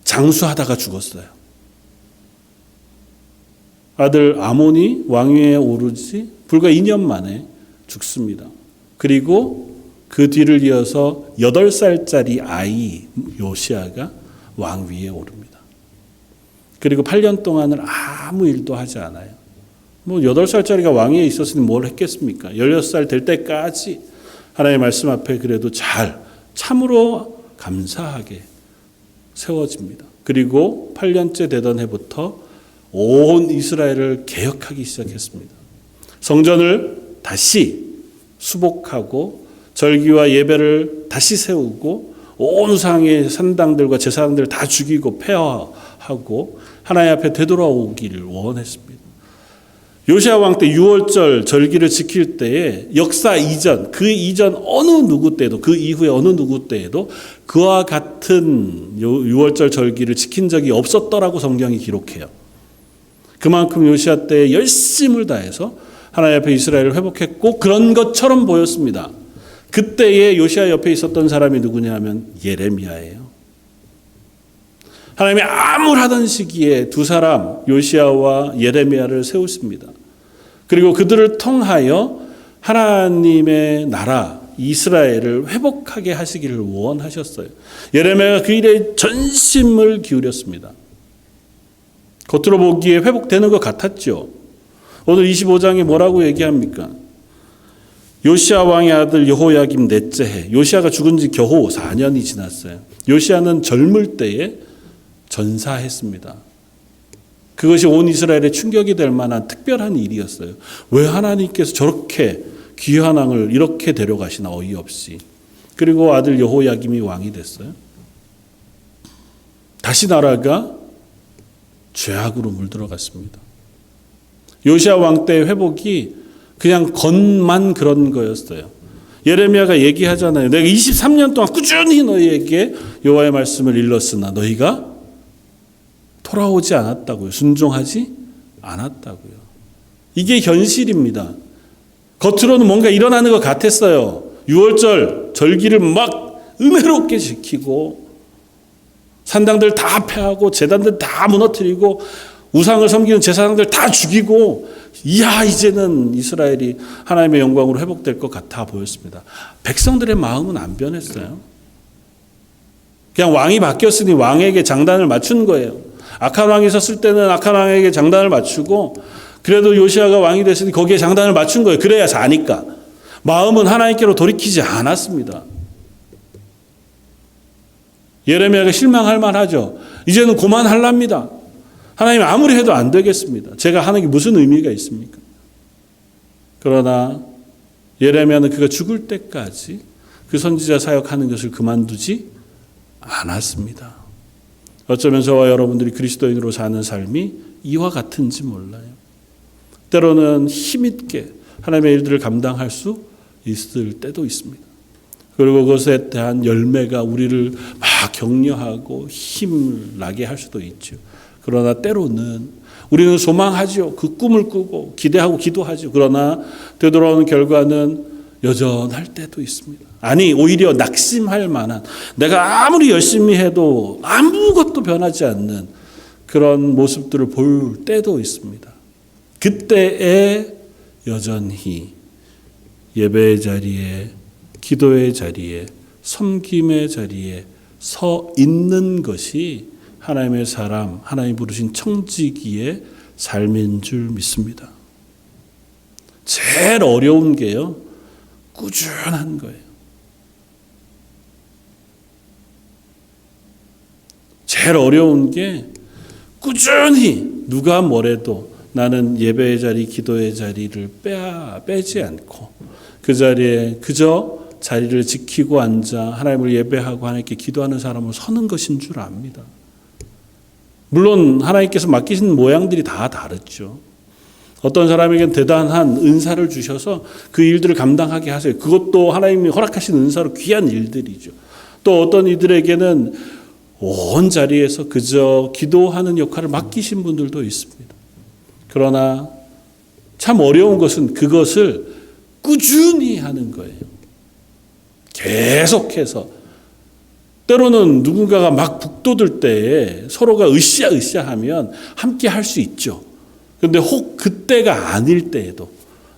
장수하다가 죽었어요. 아들 아몬이 왕위에 오르지 불과 2년 만에 죽습니다. 그리고 그 뒤를 이어서 8살짜리 아이 요시야가 왕위에 오릅니다. 그리고 8년 동안을 아무 일도 하지 않아요. 8살짜리가 왕위에 있었으니 뭘 했겠습니까? 16살 될 때까지 하나님의 말씀 앞에 그래도 잘 참으로 감사하게 세워집니다. 그리고 8년째 되던 해부터 온 이스라엘을 개혁하기 시작했습니다. 성전을 다시 수복하고 절기와 예배를 다시 세우고 온 우상의 산당들과 제사장들을 다 죽이고 폐허하고 하나님 앞에 되돌아오기를 원했습니다. 요시야 왕 때 6월절 절기를 지킬 때에 역사 이전, 그 이전 어느 누구 때도, 그 이후에 어느 누구 때에도 그와 같은 6월절 절기를 지킨 적이 없었더라고 성경이 기록해요. 그만큼 요시야 때에 열심을 다해서 하나님 앞에 이스라엘을 회복했고 그런 것처럼 보였습니다. 그때에 요시야 옆에 있었던 사람이 누구냐 하면 예레미야예요. 하나님이 암울하던 시기에 두 사람 요시야와 예레미야를 세우십니다. 그리고 그들을 통하여 하나님의 나라 이스라엘을 회복하게 하시기를 원하셨어요. 예레미야가 그 일에 전심을 기울였습니다. 겉으로 보기에 회복되는 것 같았죠. 오늘 25장에 뭐라고 얘기합니까? 요시야 왕의 아들 여호야김 넷째 해. 요시야가 죽은 지 겨우 4년이 지났어요. 요시야는 젊을 때에 전사했습니다. 그것이 온 이스라엘의 충격이 될 만한 특별한 일이었어요. 왜 하나님께서 저렇게 귀한 왕을 이렇게 데려가시나 어이없이. 그리고 아들 여호야김이 왕이 됐어요. 다시 나라가 죄악으로 물들어갔습니다. 요시야 왕 때의 회복이 그냥 겉만 그런 거였어요. 예레미야가 얘기하잖아요. 내가 23년 동안 꾸준히 너희에게 여호와의 말씀을 일렀으나 너희가 돌아오지 않았다고요. 순종하지 않았다고요. 이게 현실입니다. 겉으로는 뭔가 일어나는 것 같았어요. 6월절 절기를 막 은혜롭게 지키고 산당들 다 폐하고 제단들 다 무너뜨리고 우상을 섬기는 제사장들 다 죽이고 이야 이제는 이스라엘이 하나님의 영광으로 회복될 것 같아 보였습니다. 백성들의 마음은 안 변했어요. 그냥 왕이 바뀌었으니 왕에게 장단을 맞춘 거예요. 악한 왕이 섰을 때는 악한 왕에게 장단을 맞추고 그래도 요시아가 왕이 됐으니 거기에 장단을 맞춘 거예요. 그래야 사니까. 마음은 하나님께로 돌이키지 않았습니다. 예레미야가 실망할 만하죠. 이제는 그만할랍니다. 하나님 아무리 해도 안 되겠습니다. 제가 하는 게 무슨 의미가 있습니까? 그러나 예레미야는 그가 죽을 때까지 그 선지자 사역하는 것을 그만두지 않았습니다. 어쩌면 저와 여러분들이 그리스도인으로 사는 삶이 이와 같은지 몰라요. 때로는 힘있게 하나님의 일들을 감당할 수 있을 때도 있습니다. 그리고 그것에 대한 열매가 우리를 막 격려하고 힘을 나게 할 수도 있죠. 그러나 때로는 우리는 소망하죠. 그 꿈을 꾸고 기대하고 기도하죠. 그러나 되돌아오는 결과는 여전할 때도 있습니다. 아니 오히려 낙심할 만한 내가 아무리 열심히 해도 아무것도 변하지 않는 그런 모습들을 볼 때도 있습니다. 그때에 여전히 예배의 자리에 기도의 자리에 섬김의 자리에 서 있는 것이 하나님의 사람, 하나님 부르신 청지기의 삶인 줄 믿습니다. 제일 어려운 게요, 꾸준한 거예요. 제일 어려운 게 꾸준히 누가 뭐래도 나는 예배의 자리, 기도의 자리를 빼지 않고 그 자리에 그저 자리를 지키고 앉아 하나님을 예배하고 하나님께 기도하는 사람으로 서는 것인 줄 압니다. 물론 하나님께서 맡기신 모양들이 다 다르죠. 어떤 사람에게는 대단한 은사를 주셔서 그 일들을 감당하게 하세요. 그것도 하나님이 허락하신 은사로 귀한 일들이죠. 또 어떤 이들에게는 온 자리에서 그저 기도하는 역할을 맡기신 분들도 있습니다. 그러나 참 어려운 것은 그것을 꾸준히 하는 거예요. 계속해서. 때로는 누군가가 막 북돋을 때에 서로가 으쌰으쌰 하면 함께 할 수 있죠. 그런데 혹 그때가 아닐 때에도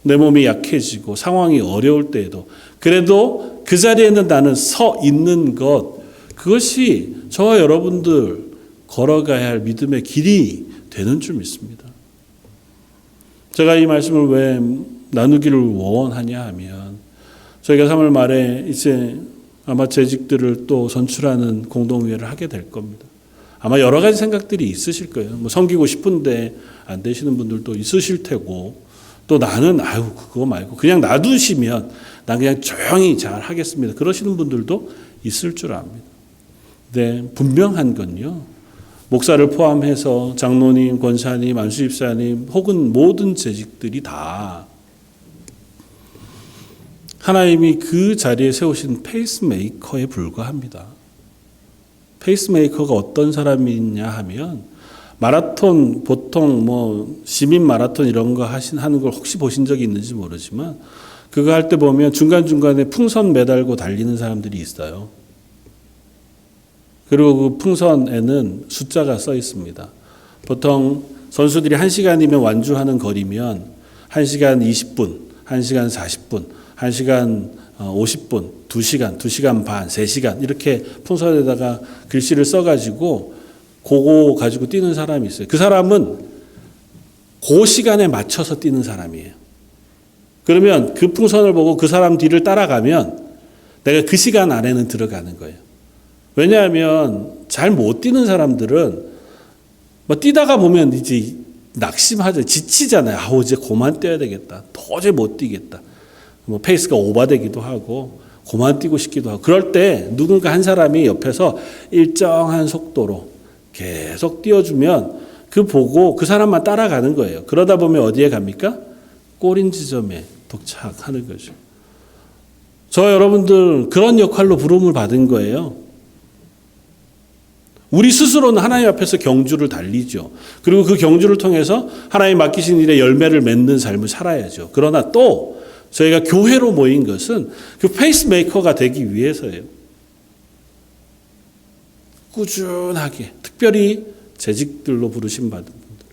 내 몸이 약해지고 상황이 어려울 때에도 그래도 그 자리에는 나는 서 있는 것, 그것이 저와 여러분들 걸어가야 할 믿음의 길이 되는 줄 믿습니다. 제가 이 말씀을 왜 나누기를 원하냐 하면 저희가 3월 말에 이제 아마 재직들을 또 선출하는 공동회의를 하게 될 겁니다. 아마 여러 가지 생각들이 있으실 거예요. 뭐 섬기고 싶은데 안 되시는 분들도 있으실 테고 또 나는 그거 말고 그냥 놔두시면 난 그냥 조용히 잘 하겠습니다. 그러시는 분들도 있을 줄 압니다. 네, 분명한 건요. 목사를 포함해서 장로님, 권사님, 안수집사님 혹은 모든 재직들이 다 하나님이 그 자리에 세우신 페이스메이커에 불과합니다. 페이스메이커가 어떤 사람이냐 하면 마라톤 보통 뭐 시민 마라톤 이런 거 하는 걸 혹시 보신 적이 있는지 모르지만 그거 할 때 보면 중간중간에 풍선 매달고 달리는 사람들이 있어요. 그리고 그 풍선에는 숫자가 써 있습니다. 보통 선수들이 1시간이면 완주하는 거리면 1시간 20분, 1시간 40분, 1시간 50분, 2시간, 2시간 반, 3시간 이렇게 풍선에다가 글씨를 써가지고 그거 가지고 뛰는 사람이 있어요. 그 사람은 그 시간에 맞춰서 뛰는 사람이에요. 그러면 그 풍선을 보고 그 사람 뒤를 따라가면 내가 그 시간 안에는 들어가는 거예요. 왜냐하면 잘 못 뛰는 사람들은 뛰다가 보면 이제 낙심하죠. 지치잖아요. 이제 그만 뛰어야 되겠다. 도저히 못 뛰겠다. 페이스가 오버되기도 하고 그만 뛰고 싶기도 하고, 그럴 때 누군가 한 사람이 옆에서 일정한 속도로 계속 뛰어주면 그 보고 그 사람만 따라가는 거예요. 그러다 보면 어디에 갑니까? 꼬린 지점에 도착하는 거죠. 저 여러분들 그런 역할로 부름을 받은 거예요. 우리 스스로는 하나님 앞에서 경주를 달리죠. 그리고 그 경주를 통해서 하나님 맡기신 일에 열매를 맺는 삶을 살아야죠. 그러나 또 저희가 교회로 모인 것은 그 페이스메이커가 되기 위해서예요. 꾸준하게, 특별히 재직들로 부르심 받은 분들,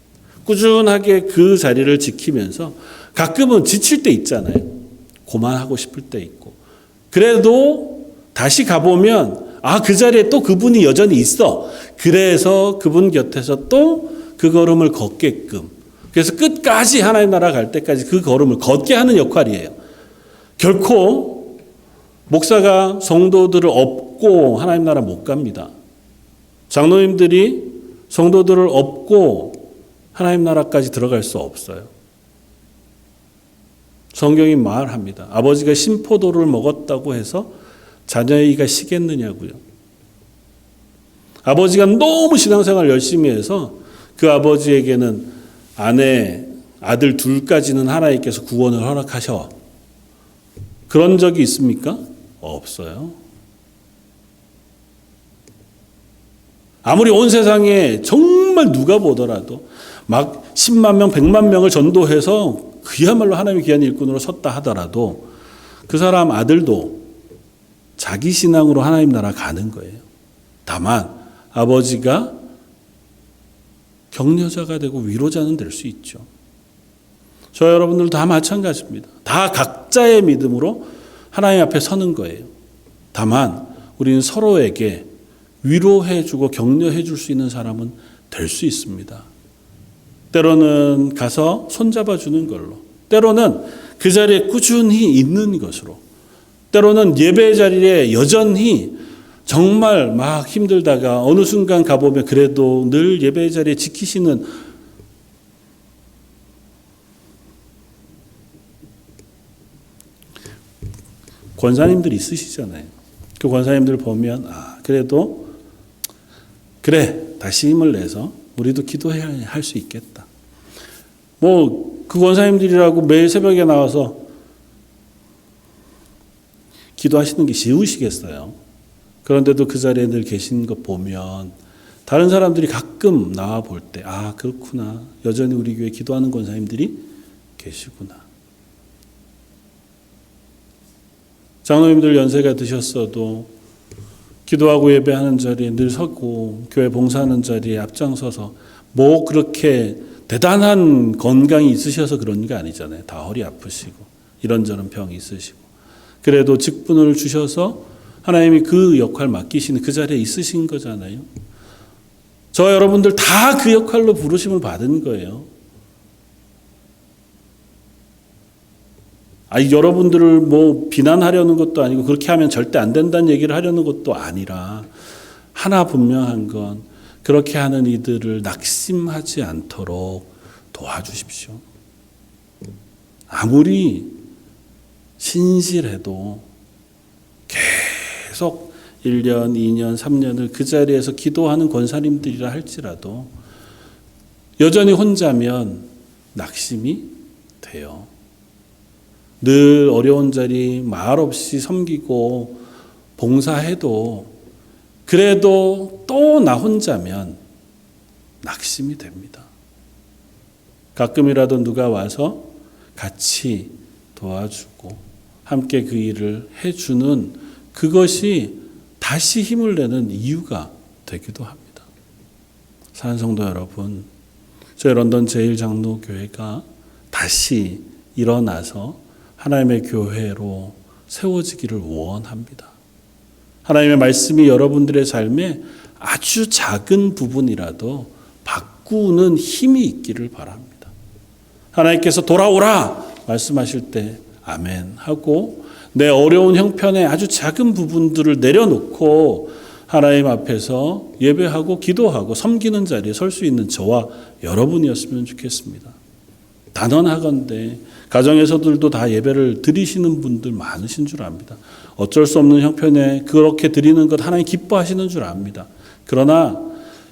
꾸준하게 그 자리를 지키면서 가끔은 지칠 때 있잖아요. 그만하고 싶을 때 있고. 그래도 다시 가보면 그 자리에 또 그분이 여전히 있어. 그래서 그분 곁에서 또 그 걸음을 걷게끔. 그래서 끝까지 하나님 나라 갈 때까지 그 걸음을 걷게 하는 역할이에요. 결코 목사가 성도들을 업고 하나님 나라 못 갑니다. 장로님들이 성도들을 업고 하나님 나라까지 들어갈 수 없어요. 성경이 말합니다. 아버지가 신포도를 먹었다고 해서 자녀의 이가 시겠느냐고요. 아버지가 너무 신앙생활 열심히 해서 그 아버지에게는 아내, 아들 둘까지는 하나님께서 구원을 허락하셔. 그런 적이 있습니까? 없어요. 아무리 온 세상에 정말 누가 보더라도 막 10만 명, 100만 명을 전도해서 그야말로 하나님의 귀한 일꾼으로 섰다 하더라도 그 사람 아들도 자기 신앙으로 하나님 나라 가는 거예요. 다만 아버지가 격려자가 되고 위로자는 될 수 있죠. 저 여러분들 다 마찬가지입니다. 다 각자의 믿음으로 하나님 앞에 서는 거예요. 다만 우리는 서로에게 위로해주고 격려해줄 수 있는 사람은 될 수 있습니다. 때로는 가서 손잡아주는 걸로, 때로는 그 자리에 꾸준히 있는 것으로, 때로는 예배 자리에 여전히 정말 막 힘들다가 어느 순간 가보면 그래도 늘 예배 자리에 지키시는 권사님들 있으시잖아요. 그 권사님들 보면 그래도 그래, 다시 힘을 내서 우리도 기도해야 할 수 있겠다. 그 권사님들이라고 매일 새벽에 나와서 기도하시는 게 쉬우시겠어요? 그런데도 그 자리에 늘 계신 것 보면 다른 사람들이 가끔 나와 볼 때 그렇구나. 여전히 우리 교회 기도하는 권사님들이 계시구나. 장로님들 연세가 드셨어도 기도하고 예배하는 자리에 늘 서고 교회 봉사하는 자리에 앞장서서 그렇게 대단한 건강이 있으셔서 그런 게 아니잖아요. 다 허리 아프시고 이런저런 병이 있으시고. 그래도 직분을 주셔서 하나님이 그 역할 맡기시는 그 자리에 있으신 거잖아요. 저 여러분들 다 그 역할로 부르심을 받은 거예요. 여러분들을 비난하려는 것도 아니고 그렇게 하면 절대 안 된다는 얘기를 하려는 것도 아니라 하나 분명한 건 그렇게 하는 이들을 낙심하지 않도록 도와주십시오. 아무리 신실해도 계속 1년, 2년, 3년을 그 자리에서 기도하는 권사님들이라 할지라도 여전히 혼자면 낙심이 돼요. 늘 어려운 자리 말없이 섬기고 봉사해도 그래도 또 나 혼자면 낙심이 됩니다. 가끔이라도 누가 와서 같이 도와주고 함께 그 일을 해주는 그것이 다시 힘을 내는 이유가 되기도 합니다. 사랑하는 성도 여러분, 저희 런던 제1장로교회가 다시 일어나서 하나님의 교회로 세워지기를 원합니다. 하나님의 말씀이 여러분들의 삶에 아주 작은 부분이라도 바꾸는 힘이 있기를 바랍니다. 하나님께서 돌아오라 말씀하실 때 아멘 하고 내 어려운 형편의 아주 작은 부분들을 내려놓고 하나님 앞에서 예배하고 기도하고 섬기는 자리에 설 수 있는 저와 여러분이었으면 좋겠습니다. 단언하건대 가정에서들도 다 예배를 드리시는 분들 많으신 줄 압니다. 어쩔 수 없는 형편에 그렇게 드리는 것 하나님 기뻐하시는 줄 압니다. 그러나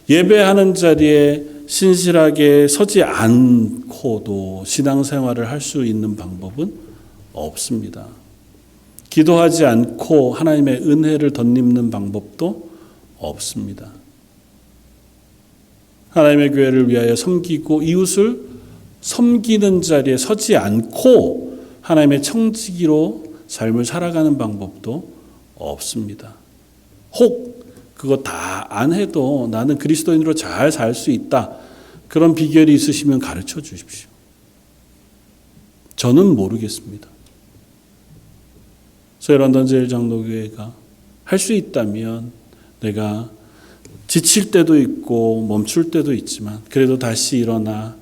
예배하는 자리에 신실하게 서지 않고도 신앙생활을 할 수 있는 방법은 없습니다. 기도하지 않고 하나님의 은혜를 덧입는 방법도 없습니다. 하나님의 교회를 위하여 섬기고 이웃을 섬기는 자리에 서지 않고 하나님의 청지기로 삶을 살아가는 방법도 없습니다. 혹 그거 다 안 해도 나는 그리스도인으로 잘 살 수 있다. 그런 비결이 있으시면 가르쳐 주십시오. 저는 모르겠습니다. 서해 런던 제일장로교회가 할 수 있다면 내가 지칠 때도 있고 멈출 때도 있지만 그래도 다시 일어나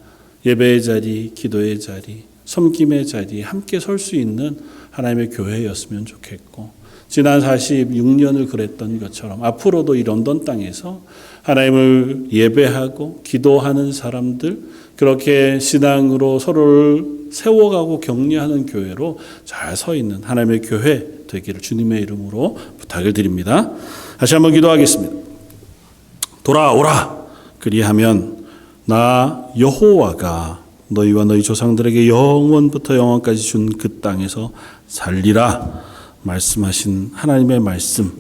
예배의 자리, 기도의 자리, 섬김의 자리에 함께 설 수 있는 하나님의 교회였으면 좋겠고 지난 46년을 그랬던 것처럼 앞으로도 이 런던 땅에서 하나님을 예배하고 기도하는 사람들 그렇게 신앙으로 서로를 세워가고 격려하는 교회로 잘 서 있는 하나님의 교회 되기를 주님의 이름으로 부탁을 드립니다. 다시 한번 기도하겠습니다. 돌아오라. 그리하면 나 여호와가 너희와 너희 조상들에게 영원부터 영원까지 준 그 땅에서 살리라 말씀하신 하나님의 말씀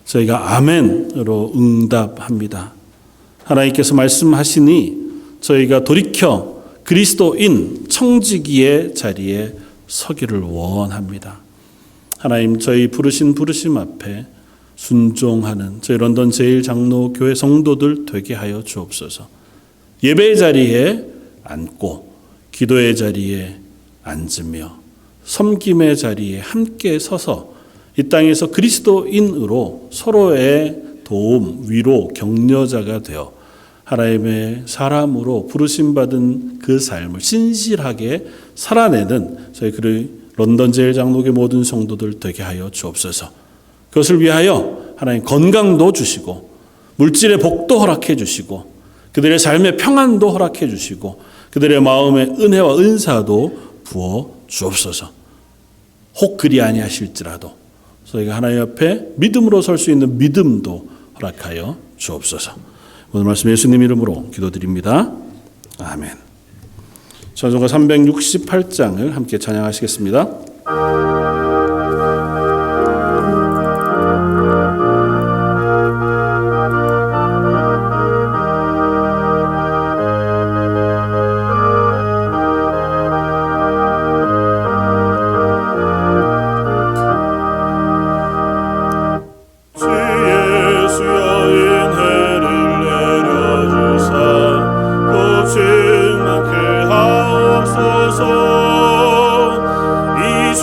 저희가 아멘으로 응답합니다. 하나님께서 말씀하시니 저희가 돌이켜 그리스도인 청지기의 자리에 서기를 원합니다. 하나님 저희 부르심 앞에 순종하는 저희 런던 제일장로교회 성도들 되게 하여 주옵소서. 예배의 자리에 앉고 기도의 자리에 앉으며 섬김의 자리에 함께 서서 이 땅에서 그리스도인으로 서로의 도움, 위로, 격려자가 되어 하나님의 사람으로 부르심받은 그 삶을 신실하게 살아내는 저희 런던 제일장로교회 모든 성도들 되게 하여 주옵소서. 그것을 위하여 하나님 건강도 주시고 물질의 복도 허락해 주시고 그들의 삶의 평안도 허락해 주시고 그들의 마음의 은혜와 은사도 부어 주옵소서. 혹 그리 아니하실지라도 저희가 하나님 앞에 믿음으로 설 수 있는 믿음도 허락하여 주옵소서. 오늘 말씀 예수님 이름으로 기도드립니다. 아멘. 찬송가 368장을 함께 찬양하시겠습니다. 이